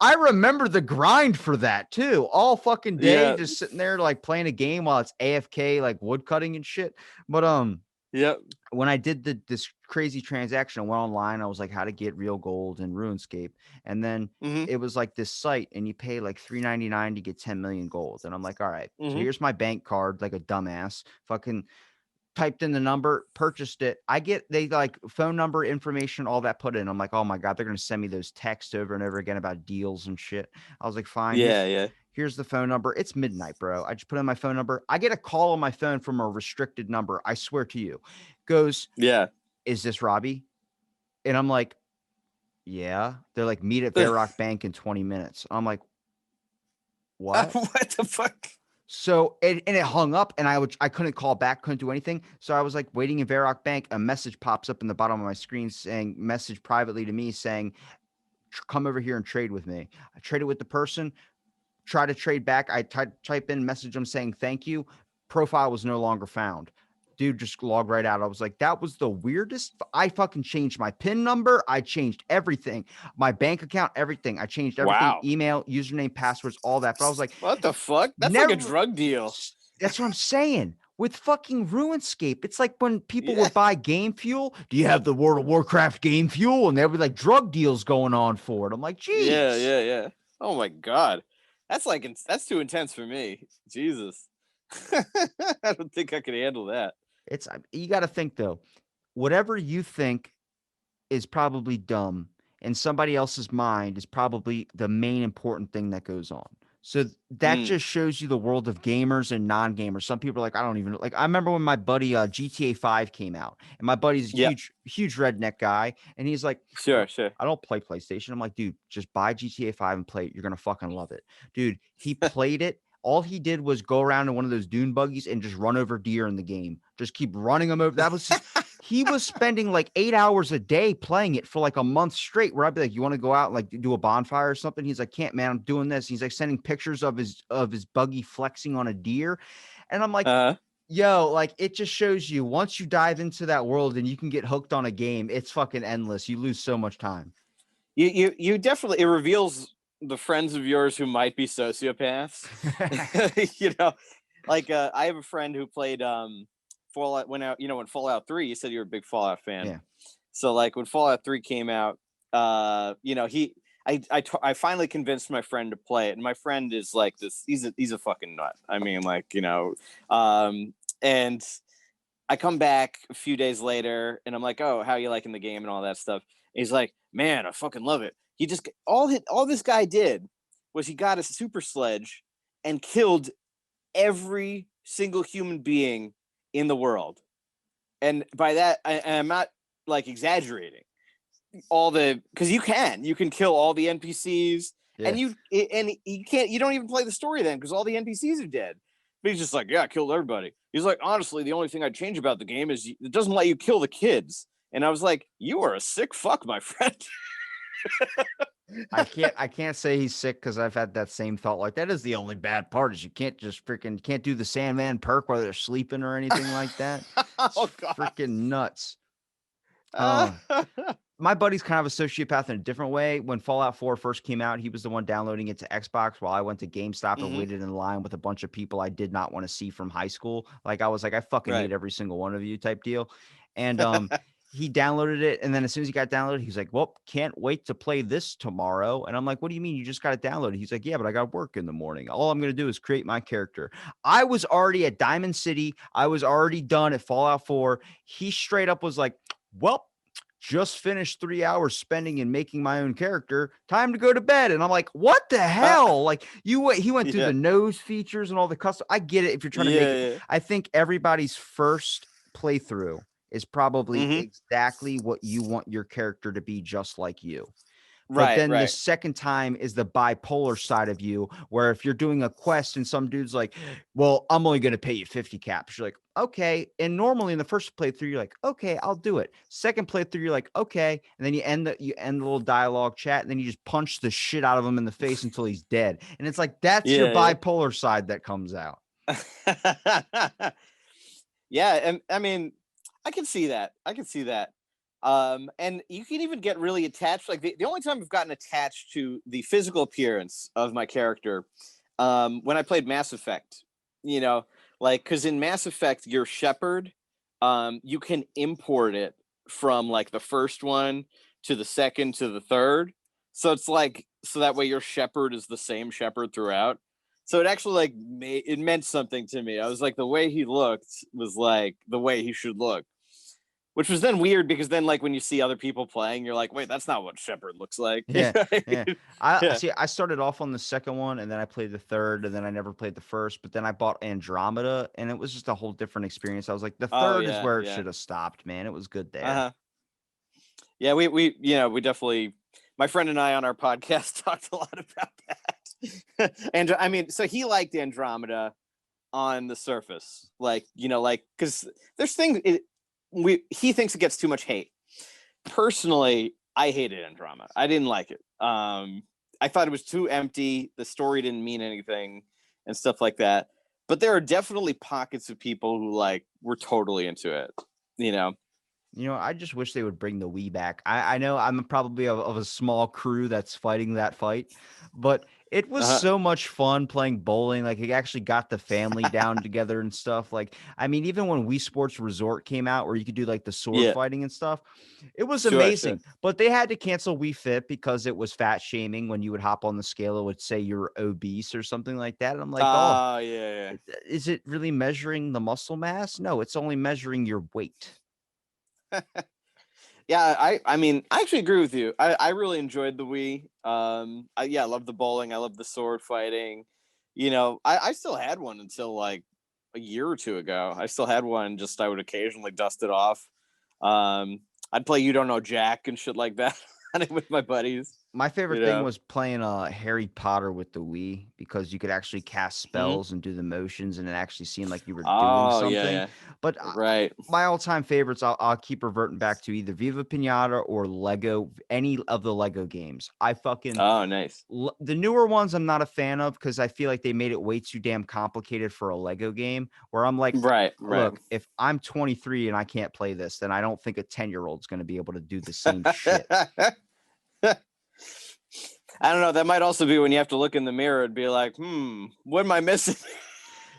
I remember the grind for that too. All fucking day, yeah. just sitting there like playing a game while it's AFK, like wood cutting and shit. But Yep. when I did this crazy transaction, I went online. I was like, how to get real gold in RuneScape, and then Mhm. it was like this site, and you pay like $3.99 to get 10 million gold. And I'm like, all right, so Mhm. here's my bank card, like a dumbass, fucking typed in the number, purchased it. They like phone number information, all that put in. I'm like, oh my God, they're gonna send me those texts over and over again about deals and shit. I was like, fine, Yeah. Yeah. here's the phone number. It's midnight, bro. I just put in my phone number. I get a call on my phone from a restricted number. I swear to you. Goes, Yeah. is this Robbie? And I'm like, yeah. They're like, meet at Varrock Bank in 20 minutes. I'm like, what? What the fuck? So it hung up and I couldn't call back, couldn't do anything. So I was like waiting in Varrock Bank. A message pops up in the bottom of my screen saying, message privately to me saying, come over here and trade with me. I traded with the person, try to trade back. I type in message them saying thank you. Profile was no longer found. dude, just log right out. I was like, that was the weirdest. I fucking changed my PIN number. I changed everything, my bank account, everything. I changed everything, Wow. email, username, passwords, all that. But I was like, What the fuck? That's like a never. drug deal. That's what I'm saying. With fucking RuneScape, it's like when people Yeah. would buy game fuel. Do you have the World of Warcraft game fuel? And there would be like drug deals going on for it. I'm like, Yeah, geez. yeah. Oh my god. That's too intense for me. Jesus. I don't think I could handle that. It's you got to think though. Whatever you think is probably dumb in somebody else's mind is probably the main important thing that goes on. So that Mm. just shows you the world of gamers and non-gamers. Some people are like, I don't even like. I remember when my buddy GTA 5 came out, and my buddy's a Yeah. huge redneck guy, and he's like, Sure, sure. I don't play PlayStation. I'm like, dude, just buy GTA 5 and play it. You're gonna fucking love it, dude. He played it. All he did was go around in one of those dune buggies and just run over deer in the game. Just keep running them over. That was just, he was spending like 8 hours a day playing it for like a month straight. Where I'd be like, you want to go out and like do a bonfire or something? He's like, can't, man. I'm doing this. He's like sending pictures of his buggy flexing on a deer, and I'm like, Uh yo, like it just shows you once you dive into that world and you can get hooked on a game, it's fucking endless. You lose so much time. you definitely, it reveals the friends of yours who might be sociopaths. Like I have a friend who played Fallout when Fallout 3, you said you were a big Fallout fan. Yeah. So like when Fallout 3 came out, I finally convinced my friend to play it, and my friend is like this. He's a fucking nut. I mean, like, and I come back a few days later, and I'm like, oh, how you liking the game and all that stuff. And he's like, man, I fucking love it. He just all this guy did was he got a super sledge and killed every single human being in the world. And by that, I'm not like exaggerating. Because you can kill all the NPCs, Yeah. and you don't even play the story then because all the NPCs are dead. But he's just like, yeah, I killed everybody. He's like, honestly, the only thing I'd change about the game is it doesn't let you kill the kids. And I was like, you are a sick fuck, my friend. I can't say he's sick because I've had that same thought. Like that is the only bad part is you can't just can't do the Sandman perk while they're sleeping or anything like that. Oh It's god. freaking nuts. My buddy's kind of a sociopath in a different way. When Fallout 4 first came out, he was the one downloading it to Xbox while I went to GameStop and waited in line with a bunch of people I did not want to see from high school. Like I was like, I fucking Right. hate every single one of you type deal. And he downloaded it, and then as soon as he got downloaded, he's like, well, can't wait to play this tomorrow. And I'm like, what do you mean? You just got it downloaded? He's like, yeah, but I got work in the morning. All I'm going to do is create my character. I was already at Diamond City. I was already done at Fallout 4. He straight up was like, well, just finished 3 hours spending and making my own character. Time to go to bed. And I'm like, what the hell? Like he went through the nose features and all the custom. I get it if you're trying to make it. I think everybody's first playthrough is probably exactly what you want your character to be, just like you. But then the second time is the bipolar side of you, where if you're doing a quest and some dude's like, well, I'm only going to pay you 50 caps. You're like, okay. And normally in the first playthrough, you're like, okay, I'll do it. Second playthrough, you're like, okay. And then you end the little dialogue chat, and then you just punch the shit out of him in the face until he's dead. And it's like, that's your bipolar side that comes out. Yeah. And I mean, I can see that. And you can even get really attached. Like the only time I've gotten attached to the physical appearance of my character, when I played Mass Effect, because in Mass Effect, your Shepard, you can import it from like the first one to the second to the third. So it's like, so that way your Shepard is the same Shepard throughout. So it actually like it meant something to me. I was like, the way he looked was like the way he should look. Which was then weird because then, like, when you see other people playing, you're like, wait, that's not what Shepard looks like. Yeah. I started off on the second one, and then I played the third, and then I never played the first. But then I bought Andromeda, and it was just a whole different experience. I was like, the third is where it should have stopped, man. It was good there. Yeah, we definitely. My friend and I on our podcast talked a lot about that. And I mean, so he liked Andromeda on the surface, because there's things. He thinks it gets too much hate. Personally, I hated Andromeda. I didn't like it. I thought it was too empty. The story didn't mean anything and stuff like that. but there are definitely pockets of people who like were totally into it, you know. I just wish they would bring the Wii back. I know I'm probably of a small crew that's fighting that fight, but it was Uh-huh. so much fun playing bowling. Like it actually got the family down together and stuff. Like, I mean, even when Wii Sports Resort came out where you could do like the sword Yeah, fighting and stuff, it was sure, sure. amazing. But they had to cancel Wii Fit because it was fat shaming. When you would hop on the scale, it would say you're obese or something like that. And I'm like, oh, Oh, yeah, is it really measuring the muscle mass? No, it's only measuring your weight. yeah. Yeah, I mean, I actually agree with you. I really enjoyed the Wii. I love the bowling. I love the sword fighting. You know, I still had one until like a year or two ago. I still had one. Just I would occasionally dust it off. I'd play You Don't Know Jack and shit like that with my buddies. My You favorite thing know. was playing Harry Potter with the Wii because you could actually cast Hmm. spells and do the motions and it actually seemed like you were doing Oh yeah, something. yeah. But Right. my all-time favorites, I'll keep reverting back to either Viva Pinata or Lego, any of the Lego games. I fucking Oh, nice. the newer ones I'm not a fan of because I feel like they made it way too damn complicated for a Lego game. Where I'm like, Right, right. look, if I'm 23 and I can't play this, then I don't think a 10-year-old's going to be able to do the same shit. I don't know. That might also be when you have to look in the mirror and be like, what am I missing?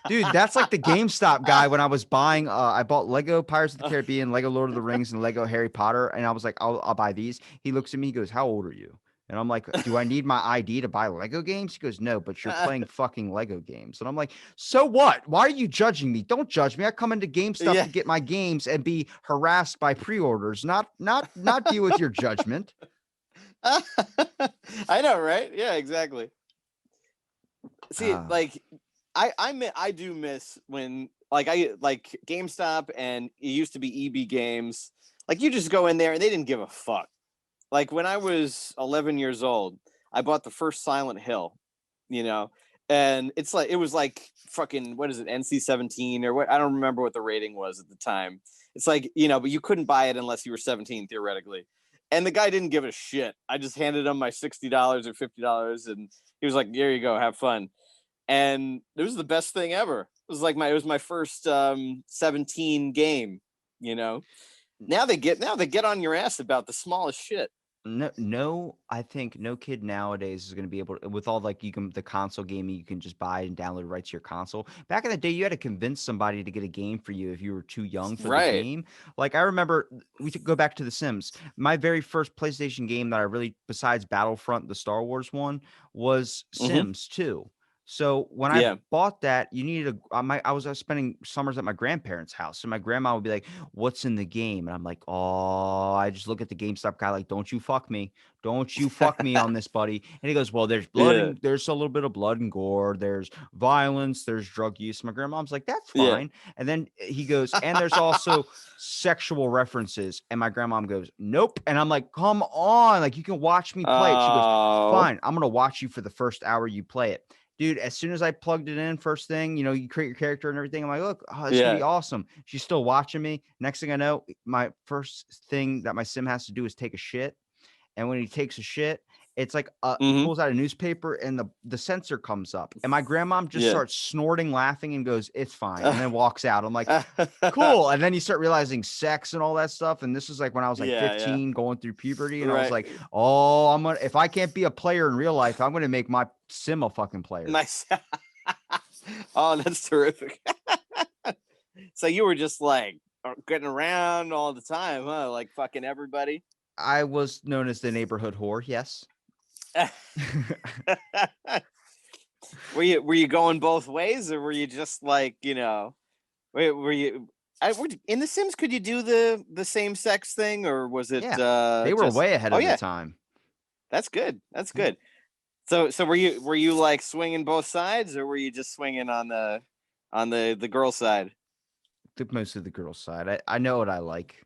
Dude, that's like the GameStop guy when I was buying I bought Lego Pirates of the Caribbean, Lego Lord of the Rings, and Lego Harry Potter, and I was like, I'll buy these. He looks at me, he goes, "How old are you?" And I'm like, "Do I need my ID to buy Lego games?" He goes, "No, but you're playing fucking Lego games." And I'm like, "So what? Why are you judging me? Don't judge me. I come into GameStop Yeah. to get my games and be harassed by pre-orders, not deal with your judgment." I know, right? Yeah, exactly. See, Ah, like I do miss when like GameStop and it used to be EB Games. Like you just go in there and they didn't give a fuck. Like when I was 11 years old, I bought the first Silent Hill, you know, and it's like it was like fucking what is it, NC-17 or what? I don't remember what the rating was at the time. It's like, you know, but you couldn't buy it unless you were 17 theoretically. And the guy didn't give a shit. I just handed him my $60 or $50 and he was like, "There you go, have fun." And it was the best thing ever. It was my first 17 game, you know. Now they get on your ass about the smallest shit. no, I think no kid nowadays is going to be able to, with all like the console gaming, you can just buy and download it right to your console. Back in the day, you had to convince somebody to get a game for you if you were too young for the Right. game. Like I remember, we could go back to The Sims. My very first PlayStation game that I really, besides Battlefront, the Star Wars one, was Mm-hmm. Sims 2. So when I Yeah. bought that, you needed I was spending summers at my grandparents' house, so my grandma would be like, "What's in the game?" And I'm like, "Oh," I just look at the GameStop guy like, "Don't you fuck me. Don't you fuck me on this, buddy." And he goes, "Well, there's blood Yeah. and there's a little bit of blood and gore. There's violence. There's drug use." My grandmom's like, "That's Yeah. fine." And then he goes, "And there's also sexual references." And my grandmom goes, "Nope." And I'm like, "Come on. Like, you can watch me play it." She goes, Oh. "Fine. I'm going to watch you for the first hour you play it." Dude, as soon as I plugged it in, first thing, you create your character and everything. I'm like, look, oh, this is gonna be Yeah. awesome. She's still watching me. Next thing I know, my first thing that my sim has to do is take a shit. And when he takes a shit, it's like he Mm-hmm. pulls out a newspaper and the sensor comes up. And my grandmom just Yeah. starts snorting, laughing, and goes, "It's fine," and then walks out. I'm like, cool. And then you start realizing sex and all that stuff. And this is like when I was like Yeah. Yeah. 15 going through puberty. And I was Right. like, oh, if I can't be a player in real life, I'm gonna make my sim a fucking player. Nice. Oh, that's terrific. So you were just like getting around all the time, huh? Like fucking everybody. I was known as the neighborhood whore, yes. Were you going both ways, or were you just like, you know, were you? In The Sims, could you do the same sex thing, or was it Yeah, they were just? way ahead Oh of their yeah, time. that's good. That's Yeah. good. So were you like swinging both sides, or were you just swinging on the girl side? Took most of the girls' side. I know what I like.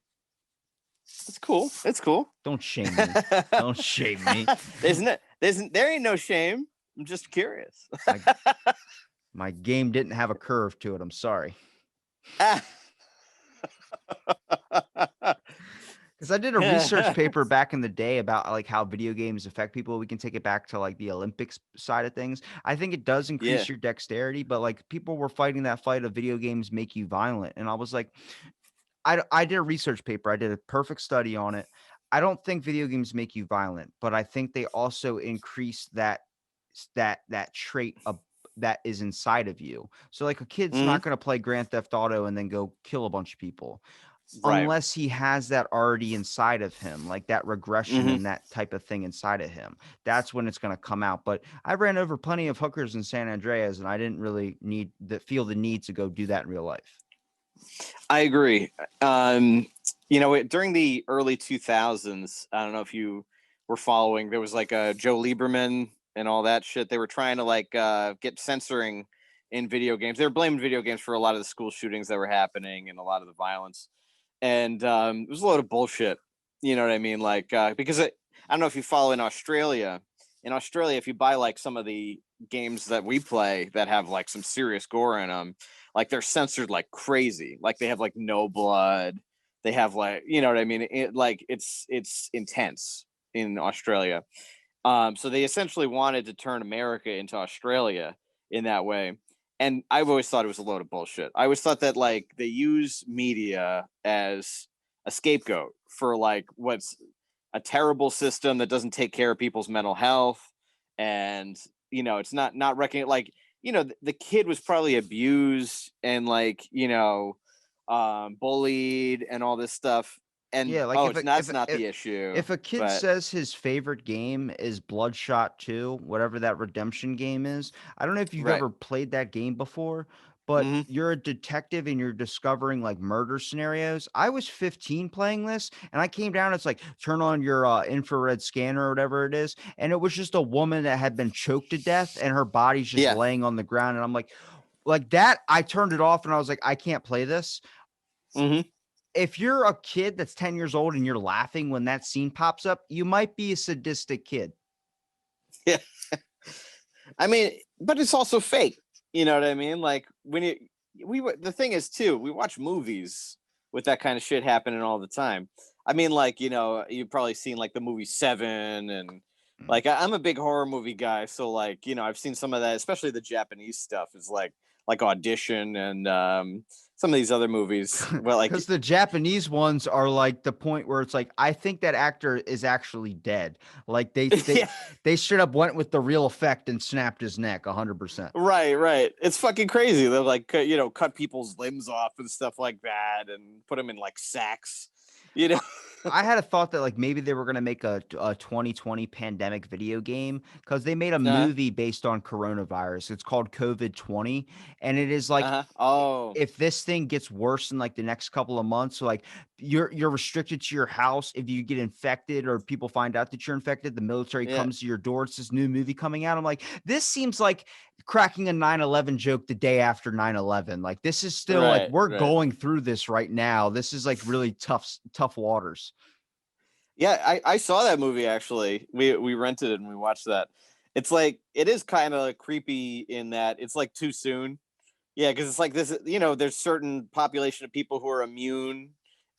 It's cool. It's cool. Don't shame me. Don't shame me. There ain't no shame. I'm just curious. My my game didn't have a curve to it. I'm sorry. because I did a research paper back in the day about like how video games affect people. We can take it back to like the Olympics side of things. I think it does Yeah. increase your dexterity, but like people were fighting that fight of video games make you violent. And I was like, I did a research paper. I did a perfect study on it. I don't think video games make you violent, but I think they also increase that trait of that is inside of you. So like a kid's Hmm. not going to play Grand Theft Auto and then go kill a bunch of people Right. unless he has that already inside of him, like that regression Hmm. and that type of thing inside of him. That's when it's going to come out. But I ran over plenty of hookers in San Andreas, and I didn't really feel the need to go do that in real life. I agree. During the early 2000s, I don't know if you were following, there was like a Joe Lieberman and all that shit. They were trying to like get censoring in video games. They were blaming video games for a lot of the school shootings that were happening and a lot of the violence. And it was a load of bullshit. You know what I mean? Like, because I don't know if you follow in Australia. In Australia, if you buy like some of the games that we play that have like some serious gore in them, like they're censored like crazy. Like they have like no blood. They have like, you know what I mean? It's intense in Australia. So they essentially wanted to turn America into Australia in that way. And I've always thought it was a load of bullshit. I always thought that like they use media as a scapegoat for like what's a terrible system that doesn't take care of people's mental health. And, it's not reckoning like, the kid was probably abused and like, bullied and all this stuff. And Yeah, like it's that's not the issue. if a kid But says his favorite game is Bloodshot 2, whatever that redemption game is, I don't know if you've right. ever played that game before, but Hmm. you're a detective and you're discovering like murder scenarios. I was 15 playing this and I came down, it's like turn on your infrared scanner or whatever it is, and it was just a woman that had been choked to death and her body's just Yeah. laying on the ground, and I'm like that, I turned it off and I was like, I can't play this. Hmm. If you're a kid that's 10 years old and you're laughing when that scene pops up, you might be a sadistic kid. Yeah. I mean, but it's also fake. You know what I mean? Like the thing is too, we watch movies with that kind of shit happening all the time. I mean, like, you've probably seen like the movie Seven and Mm. like I'm a big horror movie guy. So like, I've seen some of that, especially the Japanese stuff is like Audition and some of these other movies. Well, like, Because the Japanese ones are like the point where it's like, I think that actor is actually dead. Like they they yeah, they straight up went with the real effect and snapped his neck 100%. right. It's fucking crazy. They're like, cut people's limbs off and stuff like that and put them in like sacks, you know? I had a thought that like maybe they were gonna make a 2020 pandemic video game because they made a Uh-huh. movie based on coronavirus. It's called COVID 20, and it is like Uh-huh. Oh, if this thing gets worse in like the next couple of months, so like you're restricted to your house. If you get infected or people find out that you're infected, the military yeah. comes to your door. It's this new movie coming out. I'm like, this seems like cracking a 9/11 joke the day after 9/11. Like this is still like Right, we're right. going through this right now. This is like really tough waters. Yeah, I saw that movie actually. We rented it and we watched that. It's like it is kind of creepy in that it's like too soon. Yeah, because it's like this, there's certain population of people who are immune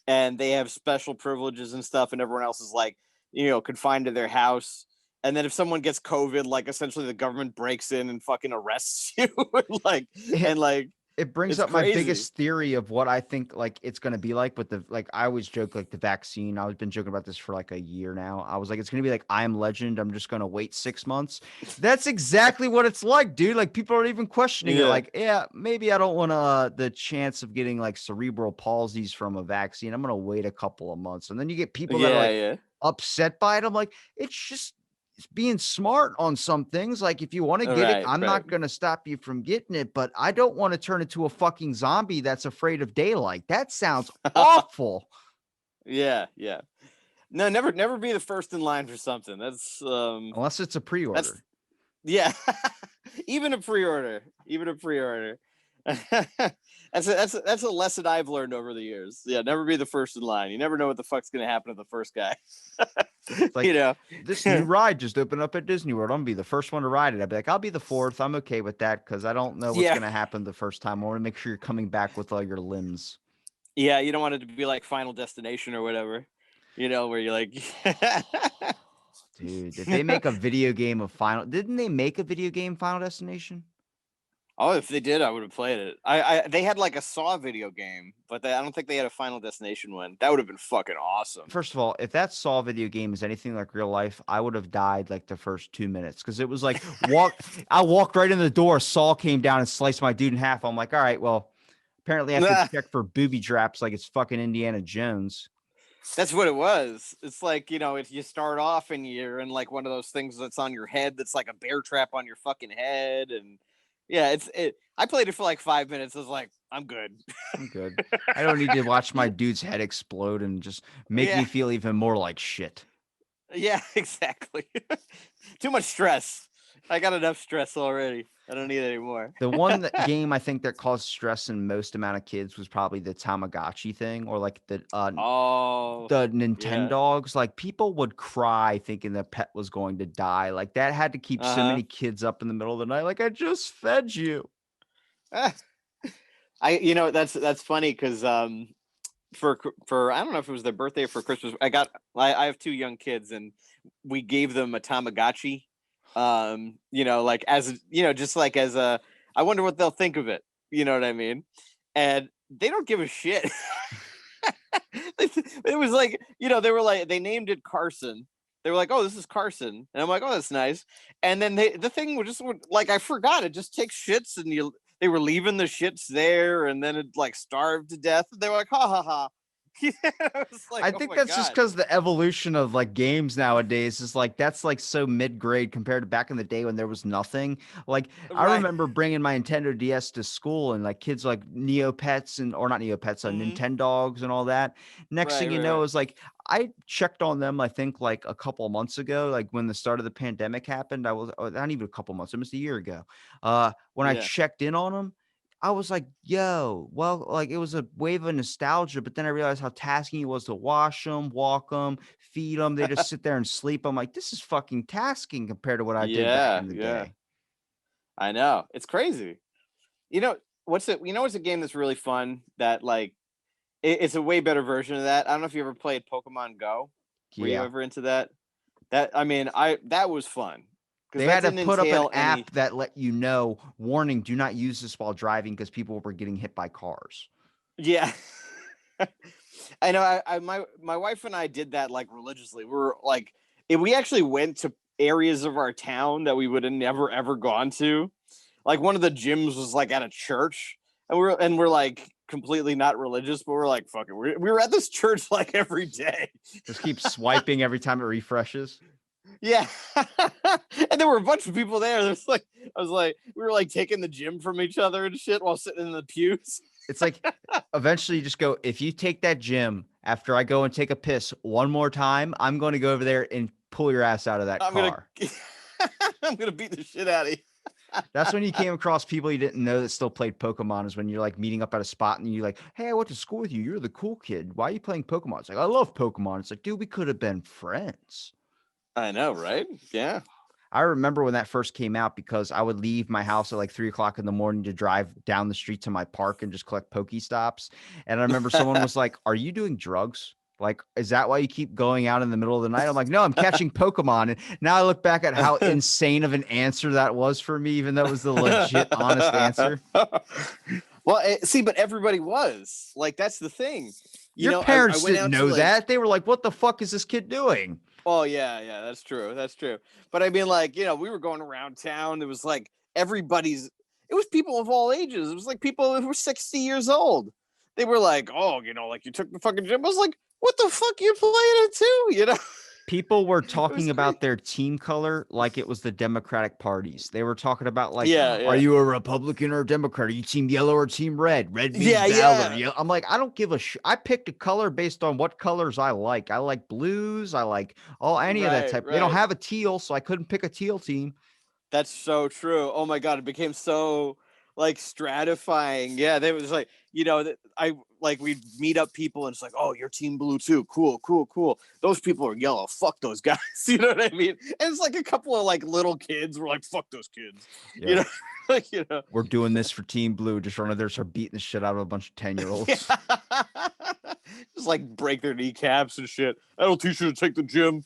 and they have special privileges and stuff, and everyone else is like, confined to their house. And then if someone gets COVID, like essentially the government breaks in and fucking arrests you. like and like It brings it's up my crazy. biggest theory of what I think like it's gonna be like with the like I always joke like the vaccine. I've been joking about this for like a year now. I was like, it's gonna be like I Am Legend. I'm just gonna wait 6 months. That's exactly what it's like, dude. Like people are even questioning it. Yeah. Like, yeah, maybe I don't want the chance of getting like cerebral palsies from a vaccine. I'm gonna wait a couple of months, and then you get people that are Yeah, like yeah. upset by it. I'm like, it's being smart on some things. Like if you want to get it, Right, I'm right. not going to stop you from getting it, but I don't want to turn into a fucking zombie that's afraid of daylight. That sounds awful. Yeah, yeah. No, never be the first in line for something. Unless it's a That's pre-order. yeah. Even a pre-order. Even a pre-order. That's a lesson I've learned over the years. Yeah, never be the first in line. You never know what the fuck's gonna happen to the first guy. It's you like know. this new ride just opened up at Disney World. I'm gonna be the first one to ride it. I'd be like, I'll be the fourth. I'm okay with that because I don't know what's Yeah. gonna happen the first time. I want to make sure you're coming back with all your limbs. Yeah, you don't want it to be like Final Destination or whatever. Where you're like, Dude, did they make a video game of Final? Didn't they make a video game Final Destination? oh, if they did, I would have played it. They had like a Saw video game, but I don't think they had a Final Destination one. That would have been fucking awesome. First of all, if that Saw video game is anything like real life, I would have died like the first 2 minutes because it was like I walked right in the door, Saw came down and sliced my dude in half. I'm like, all right, well, apparently I have to check for booby traps like it's fucking Indiana Jones. That's what it was. It's like, if you start off and you're in like one of those things that's on your head that's like a bear trap on your fucking head. And yeah, I played it for like 5 minutes. I was like, I'm good. I'm good. I don't need to watch my dude's head explode and just make me feel even more like shit. Yeah, exactly. Too much stress. I got enough stress already. I don't need any more. The one game I think that caused stress in most amount of kids was probably the Tamagotchi thing, or like the Nintendogs. Like people would cry thinking the pet was going to die. Like that had to keep so many kids up in the middle of the night. Like I just fed you. That's funny because for I don't know if it was their birthday or for Christmas, I have 2 young kids and we gave them a Tamagotchi. Like as just like as a, I wonder what they'll think of it. You know what I mean? And they don't give a shit. It was like, they were like, they named it Carson. They were like, oh, this is Carson. And I'm like, oh, that's nice. And then the thing would just like, I forgot, it just takes shits and they were leaving the shits there and then it like starved to death. And they were like, ha ha ha. Like, I think that's just because the evolution of like games nowadays is like that's like so mid-grade compared to back in the day when there was nothing. Like I remember bringing my Nintendo DS to school and like kids like Neopets or not Neopets, Nintendogs and all that. Next thing you know, it was like I checked on them. I think like a couple of months ago, like when the start of the pandemic happened. Not even a couple months, almost a year ago. When I checked in on them. I was like, yo, well, like it was a wave of nostalgia, but then I realized how tasking it was to wash them, walk them, feed them. They just sit there and sleep. I'm like, this is fucking tasking compared to what I did back in the day. I know. It's crazy. What's a game that's really fun that like, it's a way better version of that. I don't know if you ever played Pokemon Go. Were you ever into that? That was fun. They had to put up an app that let you know, warning, do not use this while driving because people were getting hit by cars. Yeah. I know. My wife and I did that like religiously. We were like, we actually went to areas of our town that we would have never, ever gone to. Like one of the gyms was like at a church and we're like completely not religious, but we're like, fuck it. We were at this church like every day. Just keep swiping every time it refreshes. Yeah. And there were a bunch of people there. We were like taking the gym from each other and shit while sitting in the pews. It's like eventually you just go, if you take that gym after I go and take a piss one more time, I'm going to go over there and pull your ass out of that car. I'm going to beat the shit out of you. That's when you came across people you didn't know that still played Pokemon, is when you're like meeting up at a spot and you're like, hey, I went to school with you. You're the cool kid. Why are you playing Pokemon? It's like, I love Pokemon. It's like, dude, we could have been friends. I know, right? Yeah. I remember when that first came out because I would leave my house at like 3:00 in the morning to drive down the street to my park and just collect Pokestops. And I remember someone was like, are you doing drugs? Like, is that why you keep going out in the middle of the night? I'm like, no, I'm catching Pokemon. And now I look back at how insane of an answer that was for me, even though it was the legit, honest answer. Well, see, but everybody was like, that's the thing. Your parents didn't know that. They were like, what the fuck is this kid doing? Oh, yeah, that's true. That's true. But I mean, like, we were going around town. It was like it was people of all ages. It was like people who were 60 years old. They were like, oh, like you took the fucking gym. I was like, what the fuck, you playing it too? People were talking about their team color like it was the Democratic parties. They were talking about like, are you a Republican or a Democrat? Are you team yellow or team red? Red means valor. Yeah. I'm like, I don't give a shit. I picked a color based on what colors I like. I like blues. I like any of that type. They don't have a teal, so I couldn't pick a teal team. That's so true. Oh my God. It became so like stratifying. Yeah. They was like, we'd meet up people and it's like, oh, you're team blue too. Cool. Those people are yellow. Fuck those guys. You know what I mean? And it's like a couple of like little kids were like, fuck those kids. Yeah. We're doing this for team blue. Just running there, start beating the shit out of a bunch of 10-year-olds. just like break their kneecaps and shit. That'll teach you to take the gym.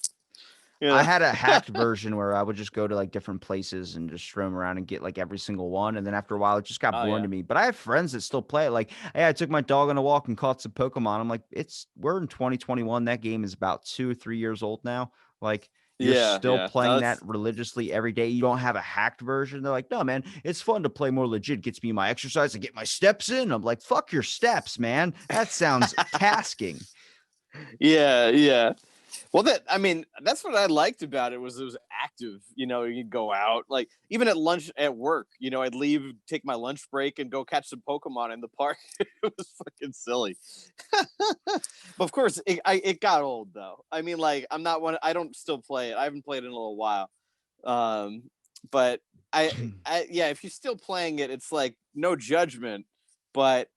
I had a hacked version where I would just go to like different places and just roam around and get like every single one. And then after a while, it just got boring to me. But I have friends that still play it. Like, hey, I took my dog on a walk and caught some Pokemon. I'm like, we're in 2021. That game is about 2 or 3 years old now. Like, you're still playing that religiously every day. You don't have a hacked version. They're like, no, man, it's fun to play more legit. Gets me my exercise and get my steps in. I'm like, fuck your steps, man. That sounds tasking. Yeah. Well, that's what I liked about it was active. You know, you'd go out, like even at lunch at work. You know, I'd leave, take my lunch break, and go catch some Pokemon in the park. It was fucking silly. But of course, it got old though. I mean, like I don't still play it. I haven't played it in a little while. But yeah, if you're still playing it, it's like no judgment, but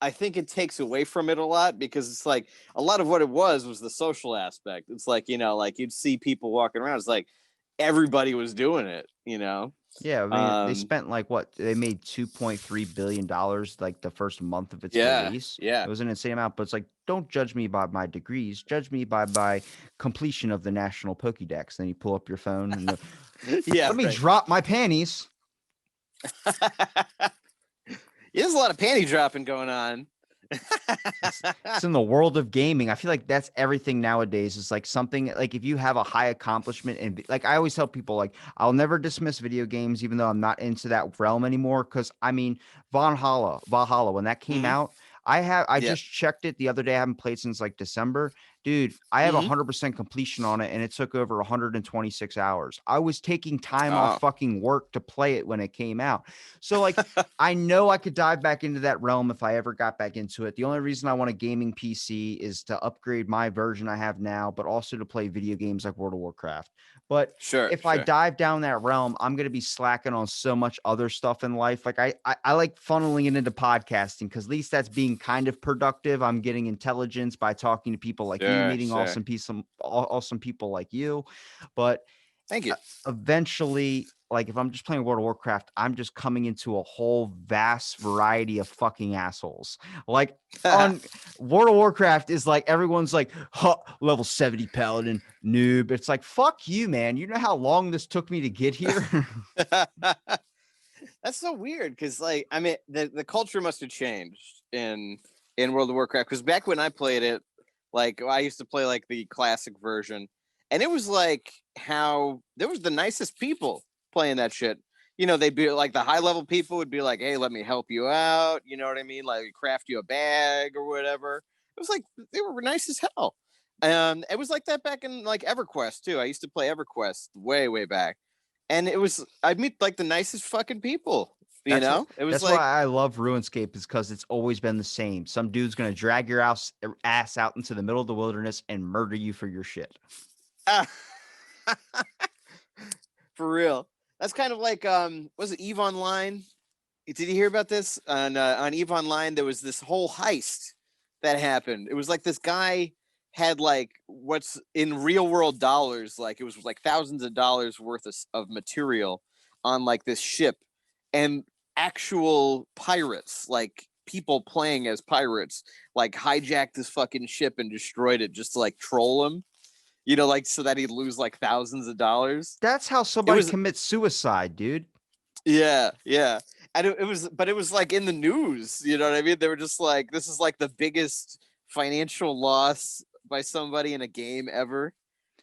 I think it takes away from it a lot because it's like a lot of what it was the social aspect. It's like, you know, like you'd see people walking around. It's like everybody was doing it, you know? Yeah. I mean, they spent like they made $2.3 billion like the first month of its release. Yeah. It was an insane amount, but it's like, don't judge me by my degrees. Judge me by my completion of the national Pokédex. Then you pull up your phone and let me drop my panties. There's a lot of panty dropping going on. It's in the world of gaming. I feel like that's everything nowadays. Is like something like if you have a high accomplishment and like I always tell people like I'll never dismiss video games even though I'm not into that realm anymore. Because I mean Valhalla when that came out, I just checked it the other day. I haven't played since like December. Dude, I have 100% completion on it, and it took over 126 hours. I was taking time off fucking work to play it when it came out. So, like, I know I could dive back into that realm if I ever got back into it. The only reason I want a gaming PC is to upgrade my version I have now, but also to play video games like World of Warcraft. But if I dive down that realm, I'm going to be slacking on so much other stuff in life. Like I like funneling it into podcasting because at least that's being kind of productive. I'm getting intelligence by talking to people like you, meeting awesome people like you. But thank you. Eventually, like if I'm just playing World of Warcraft, I'm just coming into a whole vast variety of fucking assholes. Like on World of Warcraft is like everyone's like level 70 paladin noob. It's like fuck you, man. You know how long this took me to get here? That's so weird because like I mean the culture must have changed in World of Warcraft because back when I played it, like I used to play like the classic version, and it was like how there was the nicest people playing that shit. You know, they'd be like the high level people would be like, "Hey, let me help you out." You know what I mean? Like craft you a bag or whatever. It was like they were nice as hell. It was like that back in like EverQuest too. I used to play EverQuest way back, and I'd meet like the nicest fucking people. You know, it was that's like why I love RuneScape is because it's always been the same. Some dude's gonna drag your ass out into the middle of the wilderness and murder you for your shit. For real. That's kind of like was it EVE Online? Did you hear about this? On EVE Online there was this whole heist that happened. It was like this guy had like what's in real world dollars, like it was like thousands of dollars worth of material on like this ship, and actual pirates, like people playing as pirates, like hijacked this fucking ship and destroyed it just to like troll him. You know, like so that he'd lose like thousands of dollars. That's how somebody commits suicide, dude. Yeah. And it was like in the news, you know what I mean? They were just like, this is like the biggest financial loss by somebody in a game ever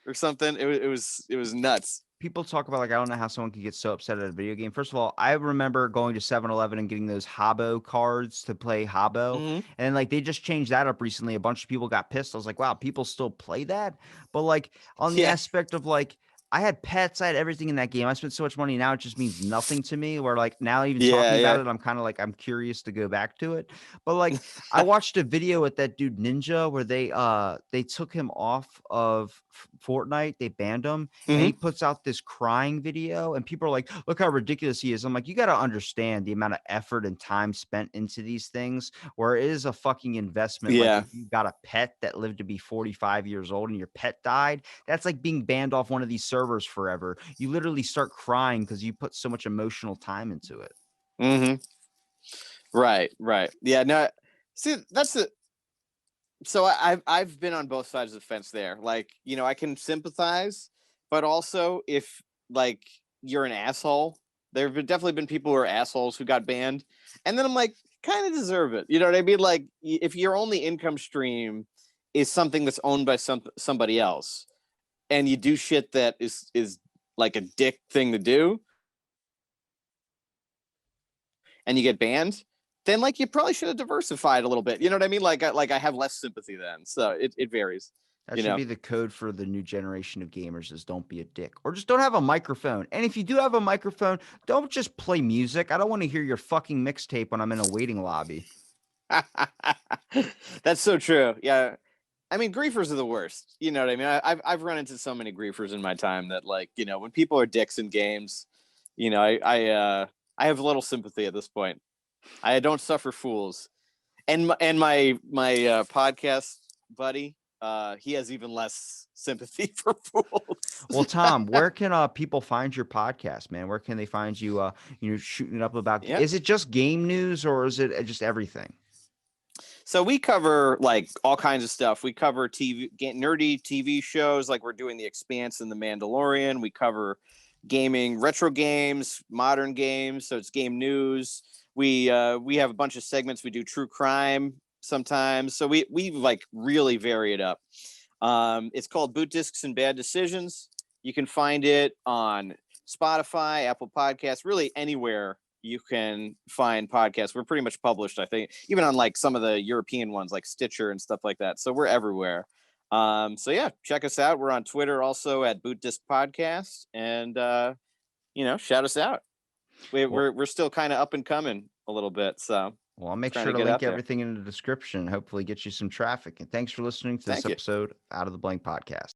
or something. It was nuts. People talk about like I don't know how someone could get so upset at a video game. First of all, I remember going to 7-Eleven and getting those Habbo cards to play Habbo. And like they just changed that up recently. A bunch of people got pissed. I was like, wow, people still play that? But like on the aspect of like I had pets, I had everything in that game. I spent so much money. Now it just means nothing to me. Where like now even talking about it, I'm kind of like I'm curious to go back to it. But like I watched a video with that dude Ninja where they took him off of Fortnite. They banned him, and he puts out this crying video, and people are like, "Look how ridiculous he is." I'm like, you got to understand the amount of effort and time spent into these things, where it is a fucking investment. Like if you got a pet that lived to be 45 years old and your pet died, that's like being banned off one of these servers forever. You literally start crying because you put so much emotional time into it. Right. Yeah. No. See, that's the So I've been on both sides of the fence there. Like, you know, I can sympathize, but also if like you're an asshole, there have definitely been people who are assholes who got banned, and then I'm like, kind of deserve it. You know what I mean? Like, if your only income stream is something that's owned by somebody else, and you do shit that is like a dick thing to do, and you get banned, then like you probably should have diversified a little bit. You know what I mean? Like I have less sympathy then. So it varies. That You should know. be the code for the new generation of gamers is don't be a dick or just don't have a microphone. And if you do have a microphone, don't just play music. I don't want to hear your fucking mixtape when I'm in a waiting lobby. That's so true. Yeah. I mean, griefers are the worst. You know what I mean? I've run into so many griefers in my time that, like, you know, when people are dicks in games, you know, I have little sympathy at this point. I don't suffer fools. And my podcast buddy, he has even less sympathy for fools. Well, Tom, where can people find your podcast, man? Where can they find you shooting up about Yeah. is it just game news or is it just everything? So we cover like all kinds of stuff. We cover nerdy TV shows, like we're doing The Expanse and The Mandalorian. We cover gaming, retro games, modern games. So it's game news. We have a bunch of segments. We do true crime sometimes. So we like really vary it up. It's called Boot Discs and Bad Decisions. You can find it on Spotify, Apple Podcasts, really anywhere you can find podcasts. We're pretty much published, I think, even on like some of the European ones like Stitcher and stuff like that. So we're everywhere. So yeah, check us out. We're on Twitter also at Boot Disc Podcast, and you know, shout us out. We're still kind of up and coming a little bit. So Well, I'll make trying sure to to get link out there. everything in the description. Hopefully get you some traffic. And thanks for listening to this Thank you. episode Out of the Blank podcast.